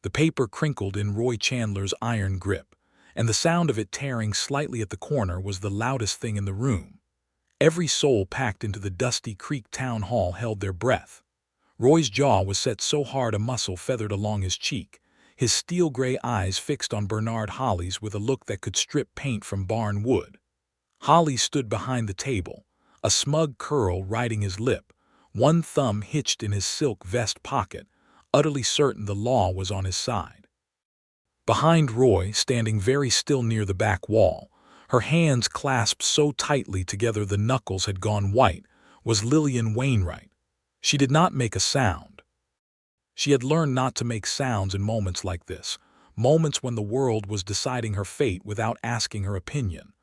The paper crinkled in Roy Chandler's iron grip, and the sound of it tearing slightly at the corner was the loudest thing in the room. Every soul packed into the Dusty Creek Town Hall held their breath. Roy's jaw was set so hard a muscle feathered along his cheek, his steel-gray eyes fixed on Bernard Hollis with a look that could strip paint from barn wood. Hollis stood behind the table, a smug curl riding his lip, one thumb hitched in his silk vest pocket, utterly certain the law was on his side. Behind Roy, standing very still near the back wall, her hands clasped so tightly together the knuckles had gone white, was Lillian Wainwright. She did not make a sound. She had learned not to make sounds in moments like this, moments when the world was deciding her fate without asking her opinion.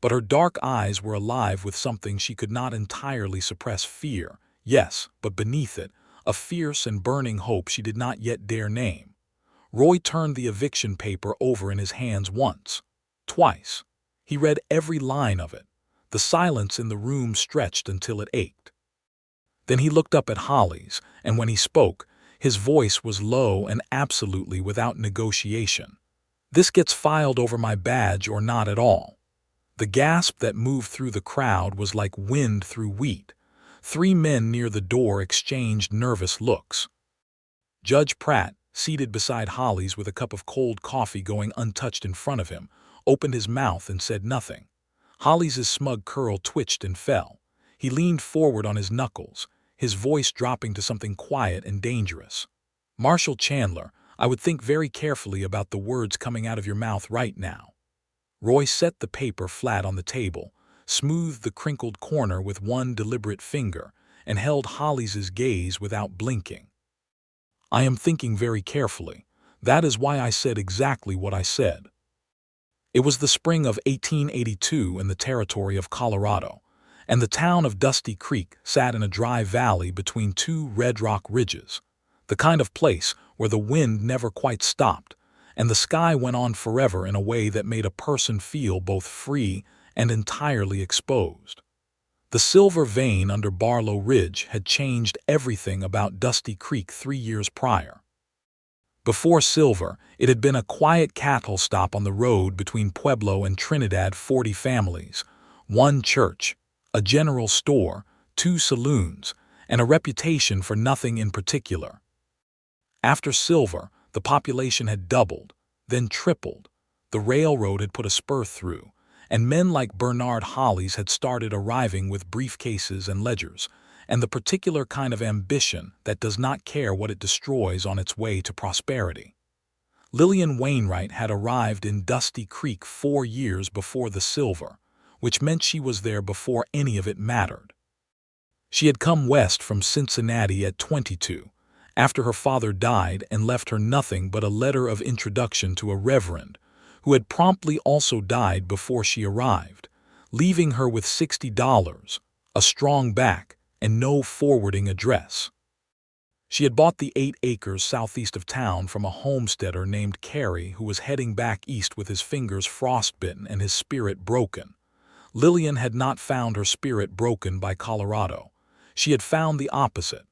But her dark eyes were alive with something she could not entirely suppress: fear, yes, but beneath it, a fierce and burning hope she did not yet dare name. Roy turned the eviction paper over in his hands once, twice. He read every line of it. The silence in the room stretched until it ached. Then he looked up at Hollis, and when he spoke, his voice was low and absolutely without negotiation. "This gets filed over my badge or not at all." The gasp that moved through the crowd was like wind through wheat. 3 men near the door exchanged nervous looks. Judge Pratt, seated beside Hollis with a cup of cold coffee going untouched in front of him, opened his mouth and said nothing. Hollis's smug curl twitched and fell. He leaned forward on his knuckles, his voice dropping to something quiet and dangerous. "Marshal Chandler, I would think very carefully about the words coming out of your mouth right now." Roy set the paper flat on the table, smoothed the crinkled corner with one deliberate finger, and held Hollis's gaze without blinking. "I am thinking very carefully. That is why I said exactly what I said." It was the spring of 1882 in the territory of Colorado, and the town of Dusty Creek sat in a dry valley between 2 red rock ridges, the kind of place where the wind never quite stopped, and the sky went on forever in a way that made a person feel both free and entirely exposed. The silver vein under Barlow Ridge had changed everything about Dusty Creek 3 years prior. Before silver, it had been a quiet cattle stop on the road between Pueblo and Trinidad. 40 families, 1 church, a general store, 2 saloons, and a reputation for nothing in particular. After silver, the population had doubled, then tripled. The railroad had put a spur through, and men like Bernard Hollis had started arriving with briefcases and ledgers, and the particular kind of ambition that does not care what it destroys on its way to prosperity. Lillian Wainwright had arrived in Dusty Creek 4 years before the silver, which meant she was there before any of it mattered. She had come west from Cincinnati at 22, after her father died, and left her nothing but a letter of introduction to a reverend, who had promptly also died before she arrived, leaving her with $60, a strong back, and no forwarding address. She had bought the 8 acres southeast of town from a homesteader named Carey, who was heading back east with his fingers frostbitten and his spirit broken. Lillian had not found her spirit broken by Colorado. She had found the opposite.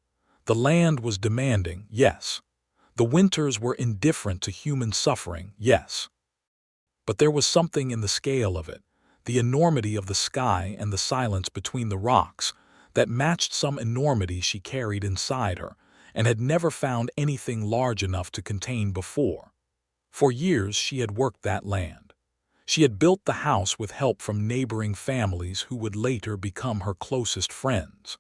The land was demanding, yes. The winters were indifferent to human suffering, yes. But there was something in the scale of it, the enormity of the sky and the silence between the rocks, that matched some enormity she carried inside her and had never found anything large enough to contain before. For years she had worked that land. She had built the house with help from neighboring families who would later become her closest friends.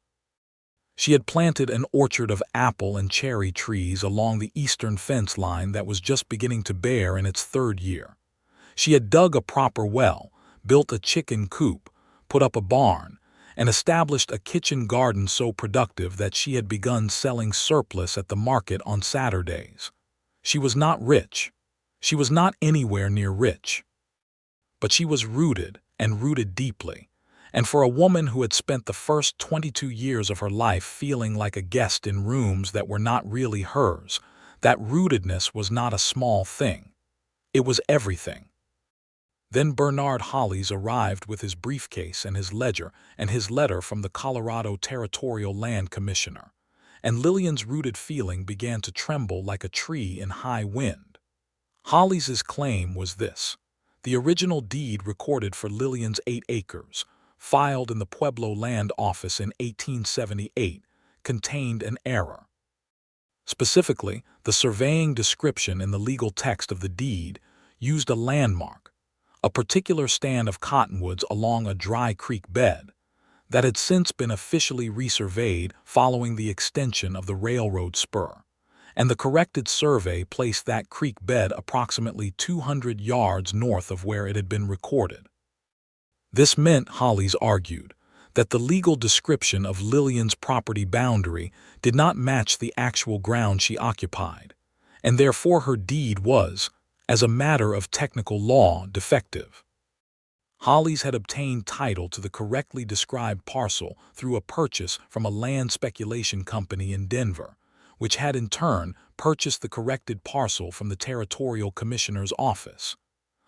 She had planted an orchard of apple and cherry trees along the eastern fence line that was just beginning to bear in its 3rd year. She had dug a proper well, built a chicken coop, put up a barn, and established a kitchen garden so productive that she had begun selling surplus at the market on Saturdays. She was not rich. She was not anywhere near rich. But she was rooted, and rooted deeply. And for a woman who had spent the first 22 years of her life feeling like a guest in rooms that were not really hers, that rootedness was not a small thing. It was everything. Then Bernard Hollis arrived with his briefcase and his ledger and his letter from the Colorado Territorial Land Commissioner. and Lillian's rooted feeling began to tremble like a tree in high wind. Hollis's claim was this: the original deed recorded for Lillian's 8 acres, filed in the Pueblo Land Office in 1878, contained an error. Specifically, the surveying description in the legal text of the deed used a landmark, a particular stand of cottonwoods along a dry creek bed, that had since been officially resurveyed following the extension of the railroad spur, and the corrected survey placed that creek bed approximately 200 yards north of where it had been recorded. This meant, Hollis argued, that the legal description of Lillian's property boundary did not match the actual ground she occupied, and therefore her deed was, as a matter of technical law, defective. Hollis had obtained title to the correctly described parcel through a purchase from a land speculation company in Denver, which had in turn purchased the corrected parcel from the Territorial Commissioner's office,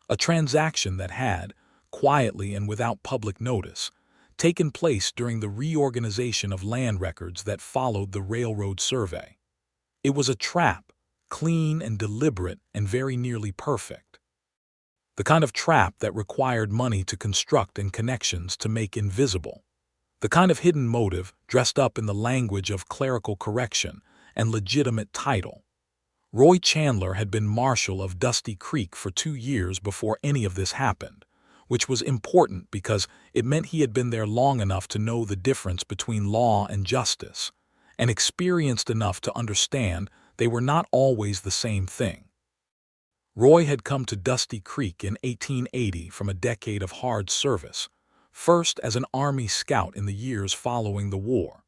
a transaction that had, quietly and without public notice, taken place during the reorganization of land records that followed the railroad survey. It was a trap, clean and deliberate and very nearly perfect. The kind of trap that required money to construct and connections to make invisible. The kind of hidden motive dressed up in the language of clerical correction and legitimate title. Roy Chandler had been marshal of Dusty Creek for 2 years before any of this happened, which was important because it meant he had been there long enough to know the difference between law and justice, and experienced enough to understand they were not always the same thing. Roy had come to Dusty Creek in 1880 from a decade of hard service, first as an Army scout in the years following the war,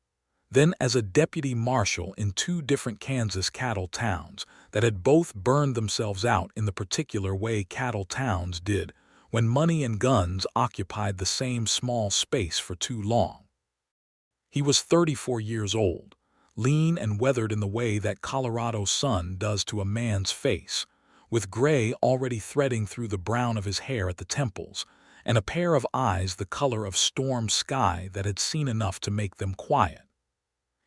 then as a deputy marshal in 2 different Kansas cattle towns that had both burned themselves out in the particular way cattle towns did when money and guns occupied the same small space for too long. He was 34 years old, lean and weathered in the way that Colorado sun does to a man's face, with gray already threading through the brown of his hair at the temples, and a pair of eyes the color of storm sky that had seen enough to make them quiet.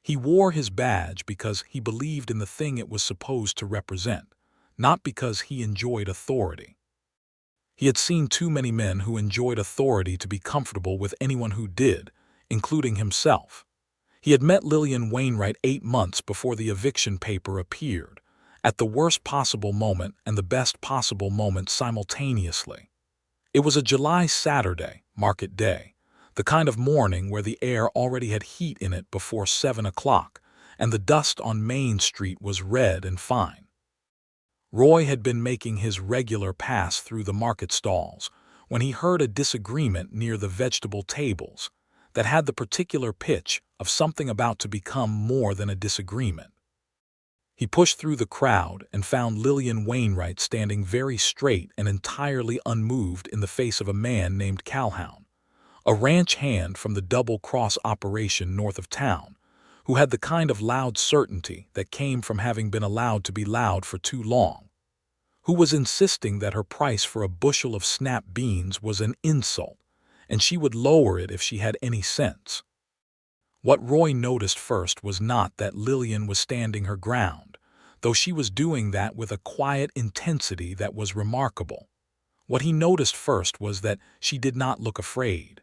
He wore his badge because he believed in the thing it was supposed to represent, not because he enjoyed authority. He had seen too many men who enjoyed authority to be comfortable with anyone who did, including himself. He had met Lillian Wainwright 8 months before the eviction paper appeared, at the worst possible moment and the best possible moment simultaneously. It was a July Saturday, market day, the kind of morning where the air already had heat in it before 7 o'clock, and the dust on Main Street was red and fine. Roy had been making his regular pass through the market stalls when he heard a disagreement near the vegetable tables that had the particular pitch of something about to become more than a disagreement. He pushed through the crowd and found Lillian Wainwright standing very straight and entirely unmoved in the face of a man named Calhoun, a ranch hand from the Double Cross operation north of town, who had the kind of loud certainty that came from having been allowed to be loud for too long, who was insisting that her price for a bushel of snap beans was an insult, and she would lower it if she had any sense. What Roy noticed first was not that Lillian was standing her ground, though she was doing that with a quiet intensity that was remarkable. What he noticed first was that she did not look afraid.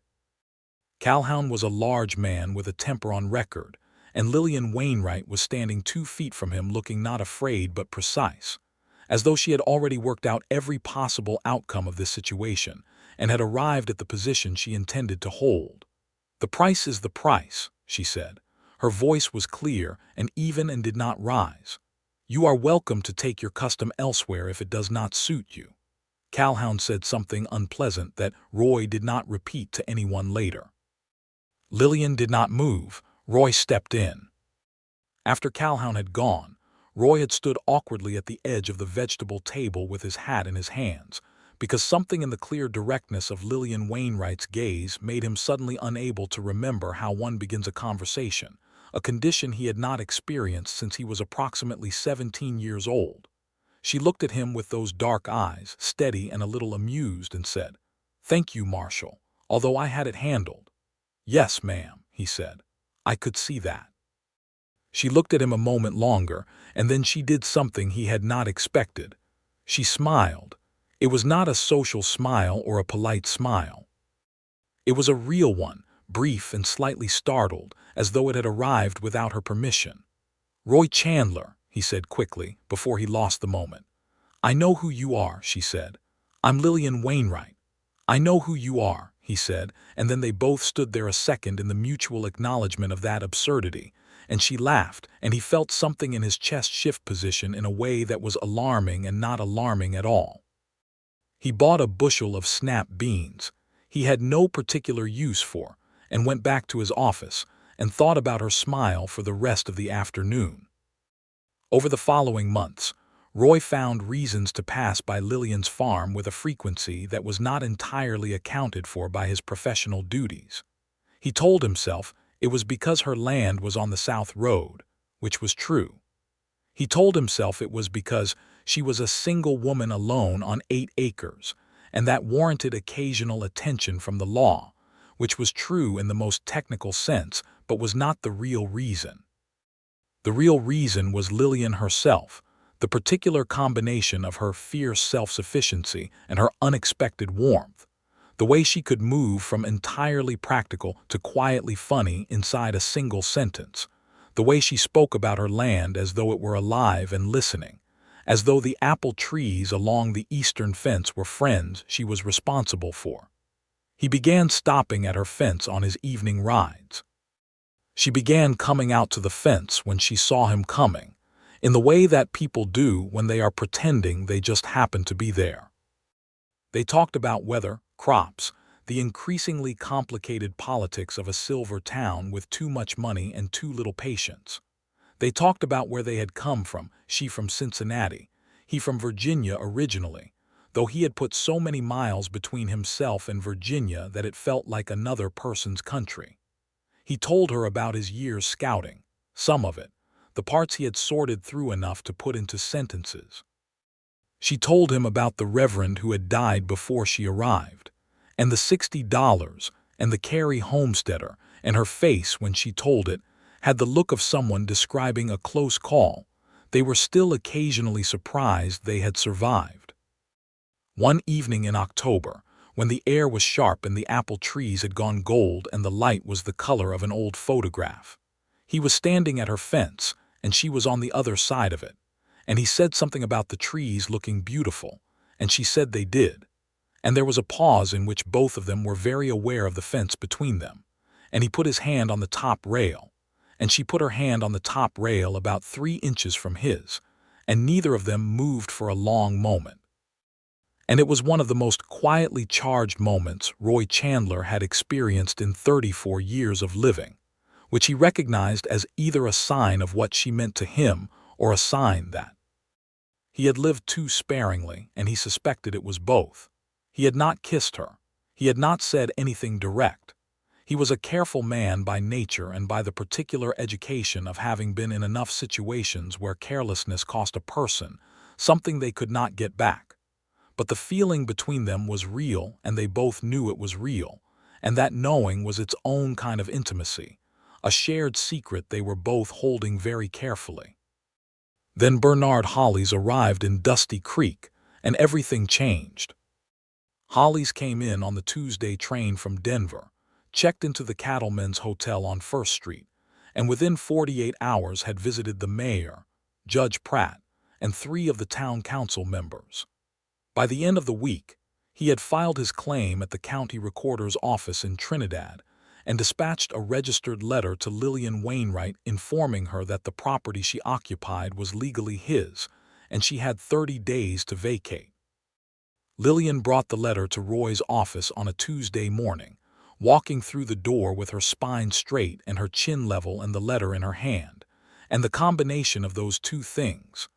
Calhoun was a large man with a temper on record, and Lillian Wainwright was standing 2 feet from him looking not afraid but precise, as though she had already worked out every possible outcome of this situation and had arrived at the position she intended to hold. "The price is the price," she said. Her voice was clear and even and did not rise. "You are welcome to take your custom elsewhere if it does not suit you." Calhoun said something unpleasant that Roy did not repeat to anyone later. Lillian did not move. Roy stepped in. After Calhoun had gone, Roy had stood awkwardly at the edge of the vegetable table with his hat in his hands, because something in the clear directness of Lillian Wainwright's gaze made him suddenly unable to remember how one begins a conversation, a condition he had not experienced since he was approximately 17 years old. She looked at him with those dark eyes, steady and a little amused, and said, "Thank you, Marshal, although I had it handled." "Yes, ma'am," he said. "I could see that." She looked at him a moment longer, and then she did something he had not expected. She smiled. It was not a social smile or a polite smile. It was a real one, brief and slightly startled, as though it had arrived without her permission. "Roy Chandler," he said quickly, before he lost the moment. "I know who you are," she said. "I'm Lillian Wainwright." "I know who you are," he said, and then they both stood there a second in the mutual acknowledgement of that absurdity, and she laughed, and he felt something in his chest shift position in a way that was alarming and not alarming at all. He bought a bushel of snap beans he had no particular use for, and went back to his office, and thought about her smile for the rest of the afternoon. Over the following months, Roy found reasons to pass by Lillian's farm with a frequency that was not entirely accounted for by his professional duties. He told himself it was because her land was on the South Road, which was true. He told himself it was because she was a single woman alone on 8 acres, and that warranted occasional attention from the law, which was true in the most technical sense, but was not the real reason. The real reason was Lillian herself, the particular combination of her fierce self-sufficiency and her unexpected warmth, the way she could move from entirely practical to quietly funny inside a single sentence, the way she spoke about her land as though it were alive and listening, as though the apple trees along the eastern fence were friends she was responsible for. He began stopping at her fence on his evening rides. She began coming out to the fence when she saw him coming, in the way that people do when they are pretending they just happen to be there. They talked about weather, crops, the increasingly complicated politics of a silver town with too much money and too little patience. They talked about where they had come from, she from Cincinnati, he from Virginia originally, though he had put so many miles between himself and Virginia that it felt like another person's country. He told her about his years scouting, some of it, the parts he had sorted through enough to put into sentences. She told him about the reverend who had died before she arrived, and the $60, and the Carey homesteader, and her face when she told it had the look of someone describing a close call. They were still occasionally surprised they had survived. One evening in October, when the air was sharp and the apple trees had gone gold and the light was the color of an old photograph, he was standing at her fence, and she was on the other side of it, and he said something about the trees looking beautiful, and she said they did, and there was a pause in which both of them were very aware of the fence between them, and he put his hand on the top rail, and she put her hand on the top rail about 3 inches from his, and neither of them moved for a long moment. And it was one of the most quietly charged moments Roy Chandler had experienced in 34 years of living, which he recognized as either a sign of what she meant to him or a sign that he had lived too sparingly, and he suspected it was both. He had not kissed her. He had not said anything direct. He was a careful man by nature and by the particular education of having been in enough situations where carelessness cost a person something they could not get back. But the feeling between them was real, and they both knew it was real, and that knowing was its own kind of intimacy, a shared secret they were both holding very carefully. Then Bernard Hollis arrived in Dusty Creek, and everything changed. Hollis came in on the Tuesday train from Denver, checked into the Cattlemen's Hotel on First Street, and within 48 hours had visited the mayor, Judge Pratt, and 3 of the town council members. By the end of the week, he had filed his claim at the county recorder's office in Trinidad and dispatched a registered letter to Lillian Wainwright informing her that the property she occupied was legally his, and she had 30 days to vacate. Lillian brought the letter to Roy's office on a Tuesday morning, walking through the door with her spine straight and her chin level and the letter in her hand, and the combination of those two things,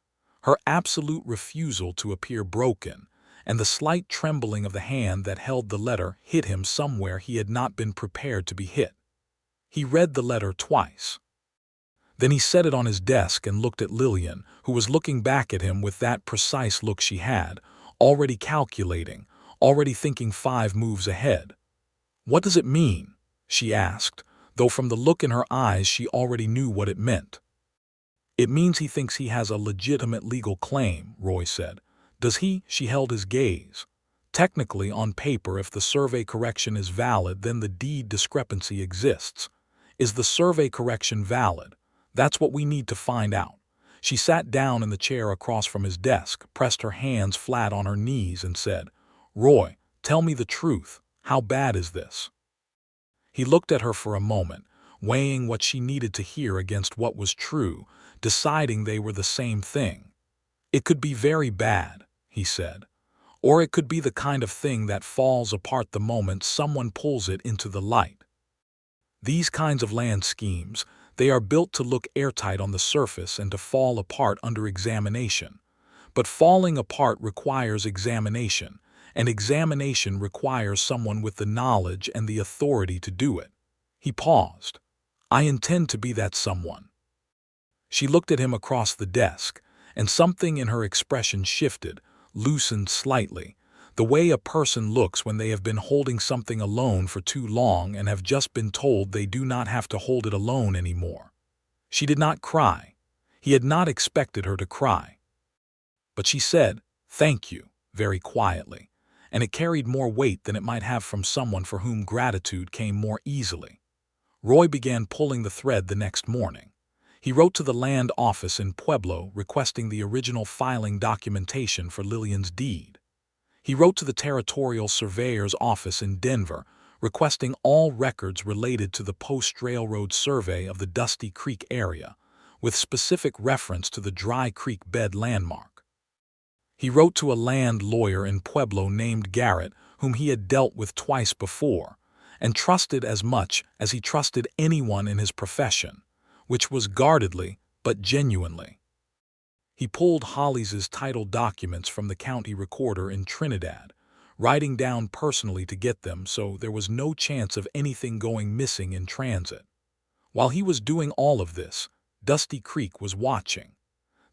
her absolute refusal to appear broken, and the slight trembling of the hand that held the letter, hit him somewhere he had not been prepared to be hit. He read the letter twice. Then he set it on his desk and looked at Lillian, who was looking back at him with that precise look she had, already calculating, already thinking 5 moves ahead. "What does it mean?" she asked, though from the look in her eyes she already knew what it meant. It means he thinks he has a legitimate legal claim, Roy said. Does he? She held his gaze. Technically, on paper, if the survey correction is valid, then the deed discrepancy exists. Is the survey correction valid? That's what we need to find out. She sat down in the chair across from his desk, pressed her hands flat on her knees, and said, "Roy, tell me the truth. How bad is this?" He looked at her for a moment, weighing what she needed to hear against what was true, deciding they were the same thing. "It could be very bad," he said. "Or it could be the kind of thing that falls apart the moment someone pulls it into the light. These kinds of land schemes, they are built to look airtight on the surface and to fall apart under examination. But falling apart requires examination, and examination requires someone with the knowledge and the authority to do it." He paused. "I intend to be that someone." She looked at him across the desk, and something in her expression shifted, loosened slightly, the way a person looks when they have been holding something alone for too long and have just been told they do not have to hold it alone anymore. She did not cry. He had not expected her to cry. But she said, "Thank you," very quietly, and it carried more weight than it might have from someone for whom gratitude came more easily. Roy began pulling the thread the next morning. He wrote to the land office in Pueblo requesting the original filing documentation for Lillian's deed. He wrote to the territorial surveyor's office in Denver requesting all records related to the post-railroad survey of the Dusty Creek area, with specific reference to the Dry Creek bed landmark. He wrote to a land lawyer in Pueblo named Garrett, whom he had dealt with twice before, and trusted as much as he trusted anyone in his profession, which was guardedly but genuinely. He pulled Hollis's title documents from the county recorder in Trinidad, writing down personally to get them so there was no chance of anything going missing in transit. While he was doing all of this, Dusty Creek was watching.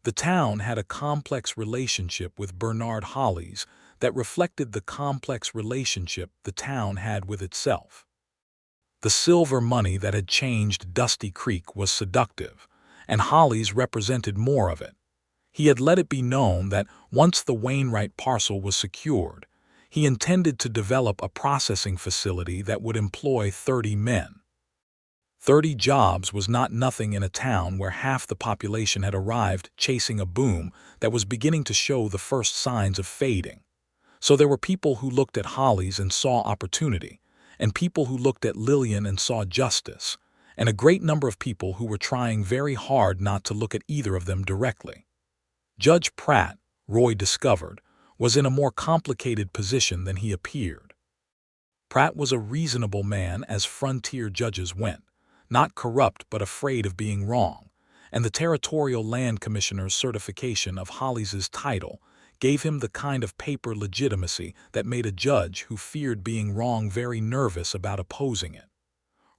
The town had a complex relationship with Bernard Hollis that reflected the complex relationship the town had with itself. The silver money that had changed Dusty Creek was seductive, and Hollis represented more of it. He had let it be known that once the Wainwright parcel was secured, he intended to develop a processing facility that would employ 30 men. 30 jobs was not nothing in a town where half the population had arrived chasing a boom that was beginning to show the first signs of fading. So there were people who looked at Hollis and saw opportunity, and people who looked at Lillian and saw justice, and a great number of people who were trying very hard not to look at either of them directly. Judge Pratt, Roy discovered, was in a more complicated position than he appeared. Pratt was a reasonable man as frontier judges went, not corrupt but afraid of being wrong, and the Territorial Land Commissioner's certification of Hollis's title gave him the kind of paper legitimacy that made a judge who feared being wrong very nervous about opposing it.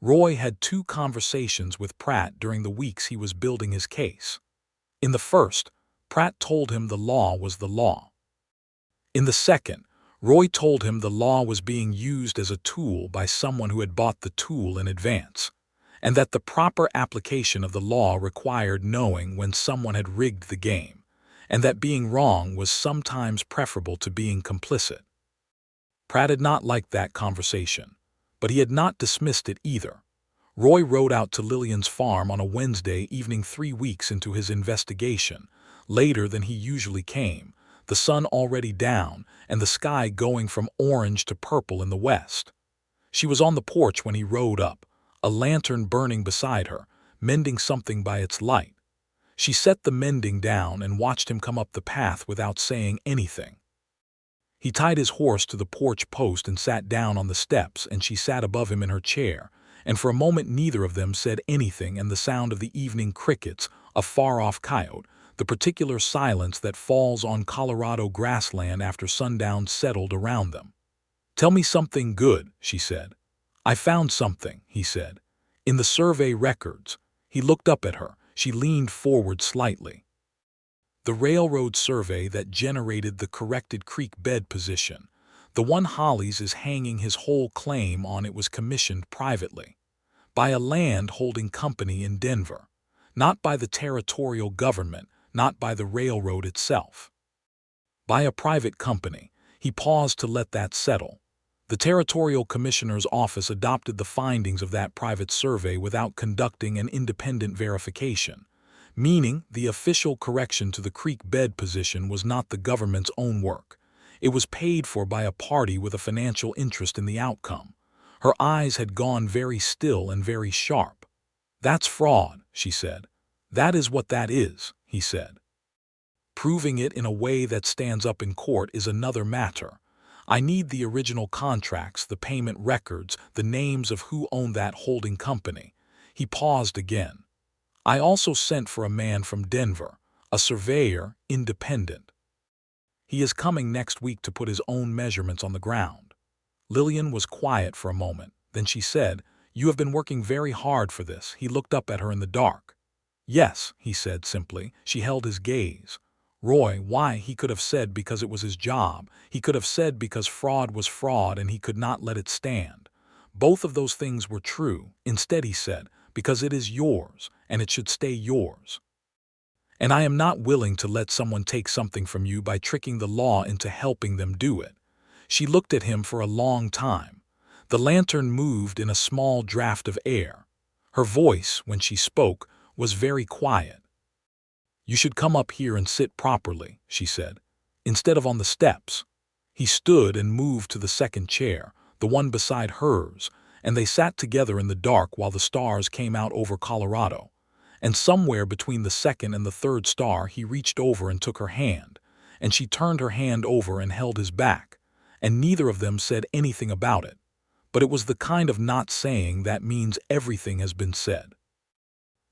Roy had 2 conversations with Pratt during the weeks he was building his case. In the first, Pratt told him the law was the law. In the second, Roy told him the law was being used as a tool by someone who had bought the tool in advance, and that the proper application of the law required knowing when someone had rigged the game, and that being wrong was sometimes preferable to being complicit. Pratt had not liked that conversation, but he had not dismissed it either. Roy rode out to Lillian's farm on a Wednesday evening 3 weeks into his investigation, later than he usually came, the sun already down and the sky going from orange to purple in the west. She was on the porch when he rode up, a lantern burning beside her, mending something by its light. She set the mending down and watched him come up the path without saying anything. He tied his horse to the porch post and sat down on the steps, and she sat above him in her chair, and for a moment neither of them said anything, and the sound of the evening crickets, a far-off coyote, the particular silence that falls on Colorado grassland after sundown settled around them. "Tell me something good," she said. "I found something," he said. "In the survey records." He looked up at her. She leaned forward slightly. "The railroad survey that generated the corrected creek bed position, the one Hollis is hanging his whole claim on, it was commissioned privately by a land holding company in Denver. Not by the territorial government, not by the railroad itself. By a private company. He paused to let that settle. The Territorial Commissioner's office adopted the findings of that private survey without conducting an independent verification, meaning the official correction to the creek bed position was not the government's own work. It was paid for by a party with a financial interest in the outcome. Her eyes had gone very still and very sharp. "That's fraud," she said. "That is what that is," he said. "Proving it in a way that stands up in court is another matter. I need the original contracts, the payment records, the names of who owned that holding company." He paused again. "I also sent for a man from Denver, a surveyor, independent. He is coming next week to put his own measurements on the ground." Lillian was quiet for a moment. Then she said, "You have been working very hard for this." He looked up at her in the dark. "Yes," he said simply. She held his gaze. Roy, why, he could have said because it was his job. He could have said because fraud was fraud and he could not let it stand. Both of those things were true. Instead, he said, "Because it is yours, and it should stay yours. And I am not willing to let someone take something from you by tricking the law into helping them do it." She looked at him for a long time. The lantern moved in a small draft of air. Her voice, when she spoke, was very quiet. "You should come up here and sit properly," she said, "instead of on the steps." He stood and moved to the second chair, the one beside hers, and they sat together in the dark while the stars came out over Colorado. And somewhere between the second and the third star he reached over and took her hand, and she turned her hand over and held his back, and neither of them said anything about it. But it was the kind of not saying that means everything has been said.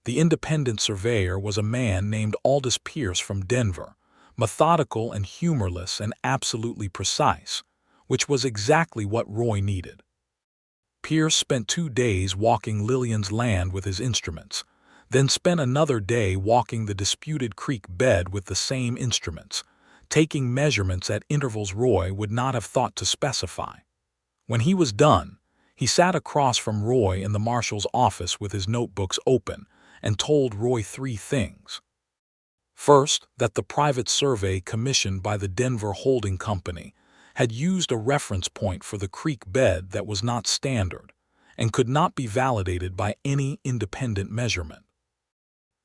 The independent surveyor was a man named Aldous Pierce from Denver, methodical and humorless and absolutely precise, which was exactly what Roy needed. Pierce spent 2 days walking Lillian's land with his instruments, then spent another day walking the disputed creek bed with the same instruments, taking measurements at intervals Roy would not have thought to specify. When he was done, he sat across from Roy in the marshal's office with his notebooks open and told Roy 3 things. First, that the private survey commissioned by the Denver Holding Company had used a reference point for the creek bed that was not standard and could not be validated by any independent measurement.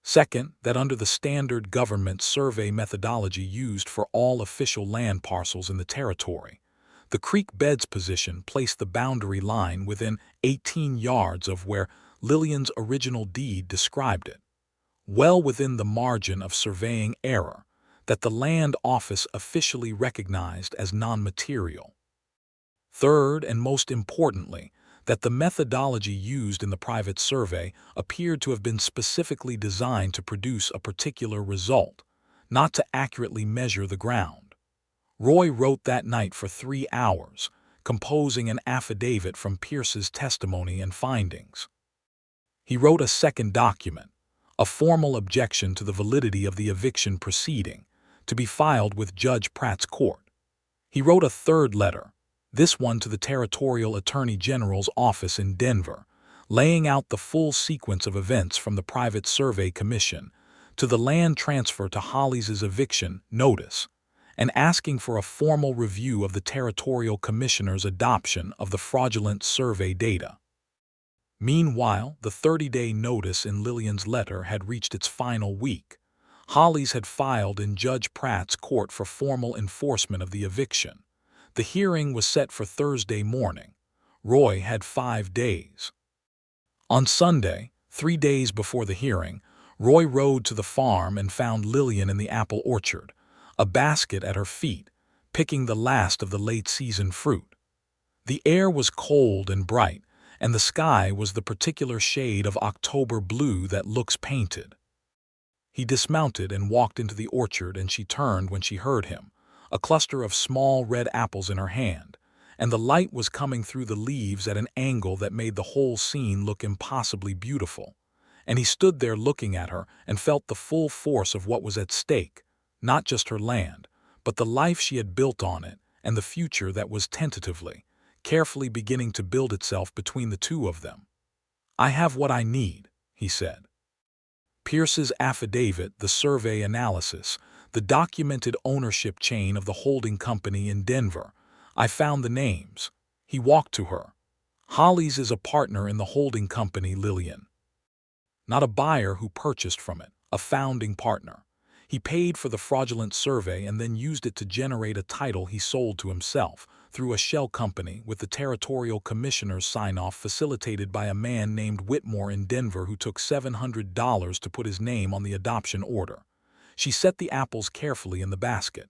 Second, that under the standard government survey methodology used for all official land parcels in the territory, the creek bed's position placed the boundary line within 18 yards of where Lillian's original deed described it, well within the margin of surveying error that the land office officially recognized as non-material. Third, and most importantly, that the methodology used in the private survey appeared to have been specifically designed to produce a particular result, not to accurately measure the ground. Roy wrote that night for 3 hours, composing an affidavit from Pierce's testimony and findings. He wrote a second document, a formal objection to the validity of the eviction proceeding, to be filed with Judge Pratt's court. He wrote a third letter, this one to the Territorial Attorney General's office in Denver, laying out the full sequence of events from the Private Survey Commission to the land transfer to Hollis's eviction notice, and asking for a formal review of the Territorial Commissioner's adoption of the fraudulent survey data. Meanwhile, the 30-day notice in Lillian's letter had reached its final week. Hollis had filed in Judge Pratt's court for formal enforcement of the eviction. The hearing was set for Thursday morning. Roy had 5 days. On Sunday, 3 days before the hearing, Roy rode to the farm and found Lillian in the apple orchard, a basket at her feet, picking the last of the late-season fruit. The air was cold and bright, and the sky was the particular shade of October blue that looks painted. He dismounted and walked into the orchard, and she turned when she heard him, a cluster of small red apples in her hand, and the light was coming through the leaves at an angle that made the whole scene look impossibly beautiful. And he stood there looking at her and felt the full force of what was at stake, not just her land, but the life she had built on it and the future that was tentatively, carefully beginning to build itself between the two of them. "I have what I need," he said. Pierce's affidavit, the survey analysis, the documented ownership chain of the holding company in Denver. I found the names. He walked to her. Hollis is a partner in the holding company, Lillian. Not a buyer who purchased from it, a founding partner. He paid for the fraudulent survey and then used it to generate a title he sold to himself through a shell company with the territorial commissioner's sign-off facilitated by a man named Whitmore in Denver who took $700 to put his name on the adoption order. She set the apples carefully in the basket.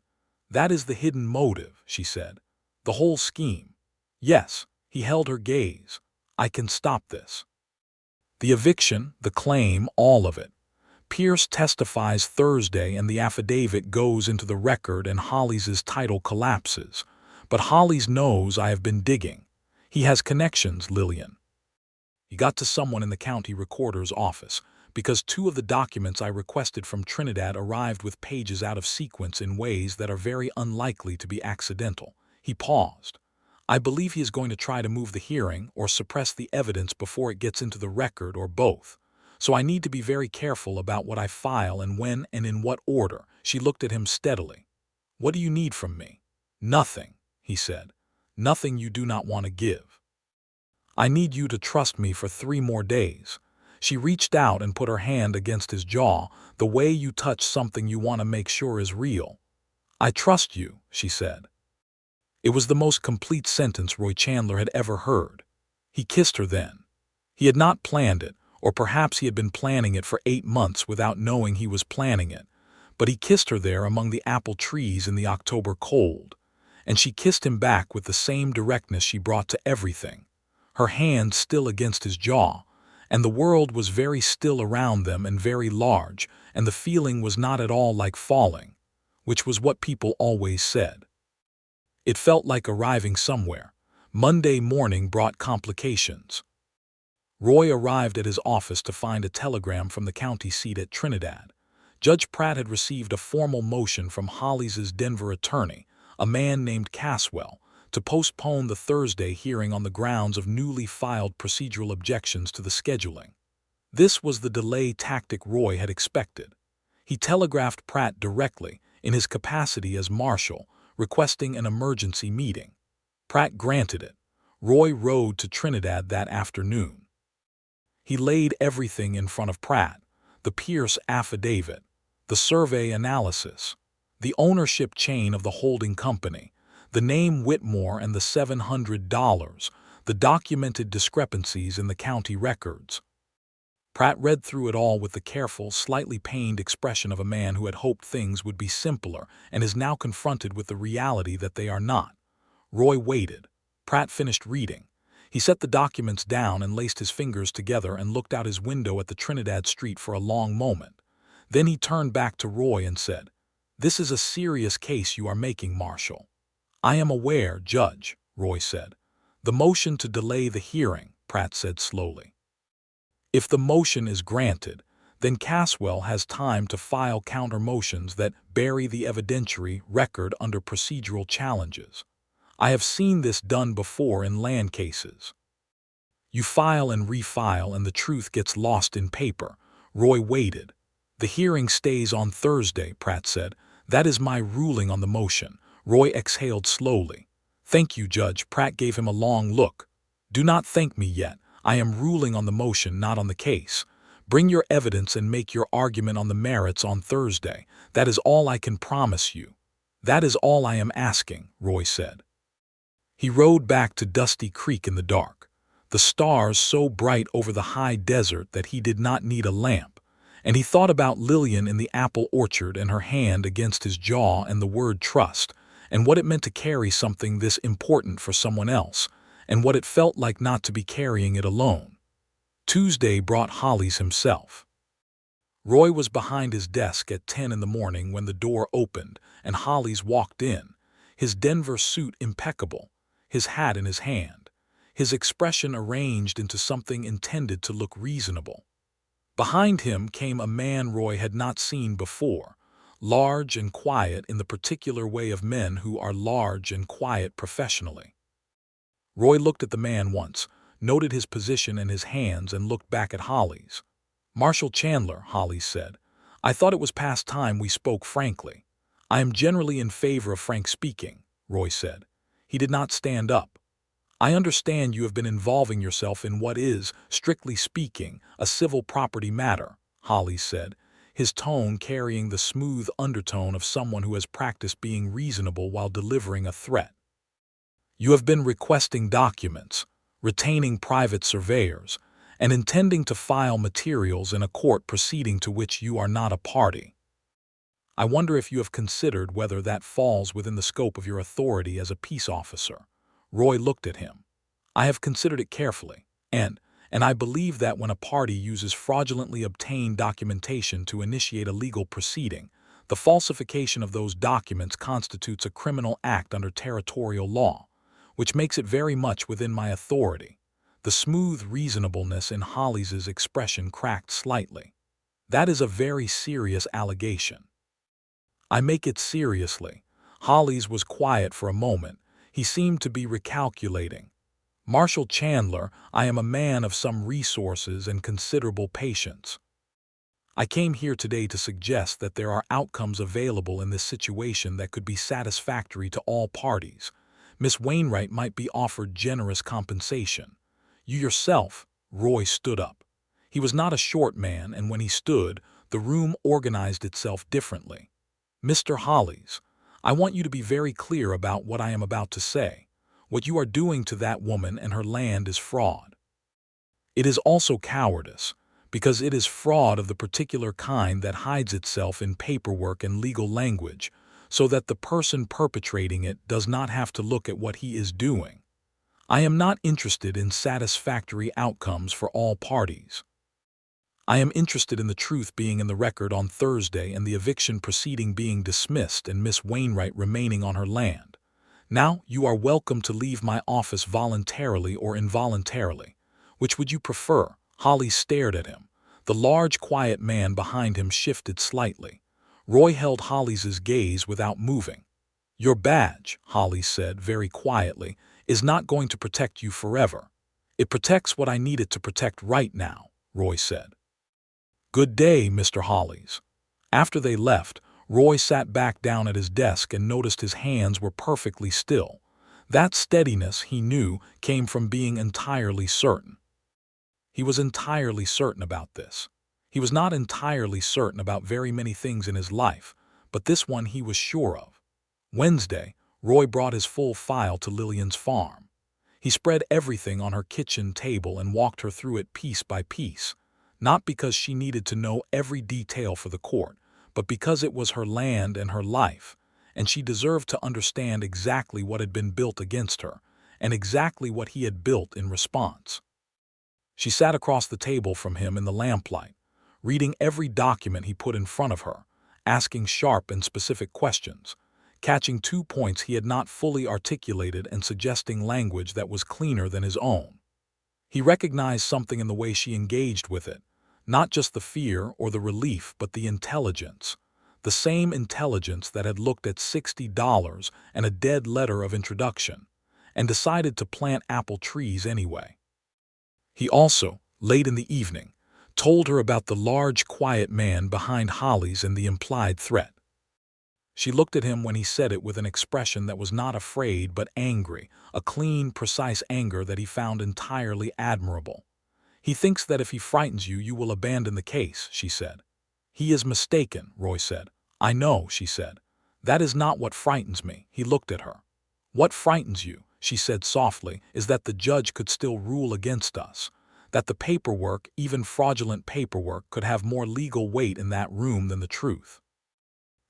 That is the hidden motive, she said. The whole scheme. Yes, he held her gaze. I can stop this. The eviction, the claim, all of it. Pierce testifies Thursday and the affidavit goes into the record and Hollis's title collapses. But Hollis knows I have been digging. He has connections, Lillian. He got to someone in the county recorder's office because 2 of the documents I requested from Trinidad arrived with pages out of sequence in ways that are very unlikely to be accidental. He paused. I believe he is going to try to move the hearing or suppress the evidence before it gets into the record or both. So I need to be very careful about what I file and when and in what order. She looked at him steadily. What do you need from me? Nothing, he said. Nothing you do not want to give. I need you to trust me for 3 more days. She reached out and put her hand against his jaw, the way you touch something you want to make sure is real. I trust you, she said. It was the most complete sentence Roy Chandler had ever heard. He kissed her then. He had not planned it, or perhaps he had been planning it for 8 months without knowing he was planning it. But he kissed her there among the apple trees in the October cold. And she kissed him back with the same directness she brought to everything, her hand still against his jaw, and the world was very still around them and very large, and the feeling was not at all like falling, which was what people always said. It felt like arriving somewhere. Monday morning brought complications. Roy arrived at his office to find a telegram from the county seat at Trinidad. Judge Pratt had received a formal motion from Hollis's Denver attorney, a man named Caswell, to postpone the Thursday hearing on the grounds of newly filed procedural objections to the scheduling. This was the delay tactic Roy had expected. He telegraphed Pratt directly, in his capacity as marshal, requesting an emergency meeting. Pratt granted it. Roy rode to Trinidad that afternoon. He laid everything in front of Pratt, the Pierce affidavit, the survey analysis, the ownership chain of the holding company, the name Whitmore and the $700, the documented discrepancies in the county records. Pratt read through it all with the careful, slightly pained expression of a man who had hoped things would be simpler and is now confronted with the reality that they are not. Roy waited. Pratt finished reading. He set the documents down and laced his fingers together and looked out his window at the Trinidad street for a long moment. Then he turned back to Roy and said, "This is a serious case you are making, Marshal." "I am aware, Judge," Roy said. "The motion to delay the hearing," Pratt said slowly. "If the motion is granted, then Caswell has time to file counter-motions that bury the evidentiary record under procedural challenges. I have seen this done before in land cases. You file and refile and the truth gets lost in paper." Roy waited. "The hearing stays on Thursday," Pratt said. "That is my ruling on the motion." Roy exhaled slowly. "Thank you, Judge." Pratt gave him a long look. "Do not thank me yet. I am ruling on the motion, not on the case. Bring your evidence and make your argument on the merits on Thursday. That is all I can promise you." "That is all I am asking," Roy said. He rode back to Dusty Creek in the dark, the stars so bright over the high desert that he did not need a lamp, and he thought about Lillian in the apple orchard and her hand against his jaw and the word trust, and what it meant to carry something this important for someone else, and what it felt like not to be carrying it alone. Tuesday brought Hollis himself. Roy was behind his desk at 10 in the morning when the door opened and Hollis walked in, his Denver suit impeccable, his hat in his hand, his expression arranged into something intended to look reasonable. Behind him came a man Roy had not seen before, large and quiet in the particular way of men who are large and quiet professionally. Roy looked at the man once, noted his position and his hands, and looked back at Hollis. Marshal Chandler, Hollis said. I thought it was past time we spoke frankly. I am generally in favor of frank speaking, Roy said. He did not stand up. I understand you have been involving yourself in what is, strictly speaking, a civil property matter, Hollis said, his tone carrying the smooth undertone of someone who has practiced being reasonable while delivering a threat. You have been requesting documents, retaining private surveyors, and intending to file materials in a court proceeding to which you are not a party. I wonder if you have considered whether that falls within the scope of your authority as a peace officer. Roy looked at him. I have considered it carefully, and I believe that when a party uses fraudulently obtained documentation to initiate a legal proceeding, the falsification of those documents constitutes a criminal act under territorial law, which makes it very much within my authority. The smooth reasonableness in Hollis's expression cracked slightly. That is a very serious allegation. I make it seriously. Hollis was quiet for a moment. He seemed to be recalculating. Marshal Chandler, I am a man of some resources and considerable patience. I came here today to suggest that there are outcomes available in this situation that could be satisfactory to all parties. Miss Wainwright might be offered generous compensation. You yourself, Roy stood up. He was not a short man, and when he stood, the room organized itself differently. Mr. Hollis, I want you to be very clear about what I am about to say. What you are doing to that woman and her land is fraud. It is also cowardice, because it is fraud of the particular kind that hides itself in paperwork and legal language, so that the person perpetrating it does not have to look at what he is doing. I am not interested in satisfactory outcomes for all parties. I am interested in the truth being in the record on Thursday and the eviction proceeding being dismissed and Miss Wainwright remaining on her land. Now you are welcome to leave my office voluntarily or involuntarily. Which would you prefer? Hollis stared at him. The large, quiet man behind him shifted slightly. Roy held Hollis's gaze without moving. Your badge, Hollis said very quietly, is not going to protect you forever. It protects what I need it to protect right now, Roy said. Good day, Mr. Hollis. After they left, Roy sat back down at his desk and noticed his hands were perfectly still. That steadiness, he knew, came from being entirely certain. He was entirely certain about this. He was not entirely certain about very many things in his life, but this one he was sure of. Wednesday, Roy brought his full file to Lillian's farm. He spread everything on her kitchen table and walked her through it piece by piece, not because she needed to know every detail for the court, but because it was her land and her life, and she deserved to understand exactly what had been built against her, and exactly what he had built in response. She sat across the table from him in the lamplight, reading every document he put in front of her, asking sharp and specific questions, catching 2 points he had not fully articulated and suggesting language that was cleaner than his own. He recognized something in the way she engaged with it, not just the fear or the relief, but the intelligence. The same intelligence that had looked at $60 and a dead letter of introduction, and decided to plant apple trees anyway. He also, late in the evening, told her about the large, quiet man behind Hollis and the implied threat. She looked at him when he said it with an expression that was not afraid but angry, a clean, precise anger that he found entirely admirable. He thinks that if he frightens you, you will abandon the case, she said. He is mistaken, Roy said. I know, she said. That is not what frightens me. He looked at her. What frightens you, she said softly, is that the judge could still rule against us, that the paperwork, even fraudulent paperwork, could have more legal weight in that room than the truth.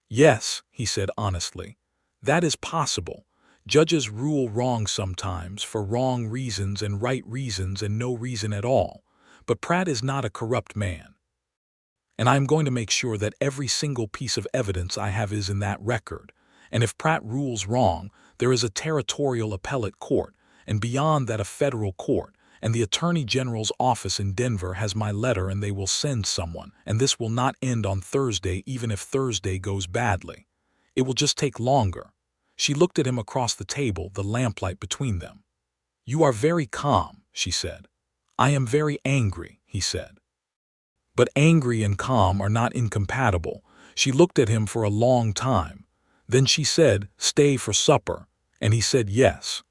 Yes, he said honestly, that is possible. Judges rule wrong sometimes for wrong reasons and right reasons and no reason at all, but Pratt is not a corrupt man. And I am going to make sure that every single piece of evidence I have is in that record, and if Pratt rules wrong, there is a territorial appellate court, and beyond that a federal court, and the Attorney General's office in Denver has my letter and they will send someone, and this will not end on Thursday even if Thursday goes badly. It will just take longer. She looked at him across the table, the lamplight between them. You are very calm, she said. I am very angry, he said. But angry and calm are not incompatible. She looked at him for a long time. Then she said, "Stay for supper," and he said yes.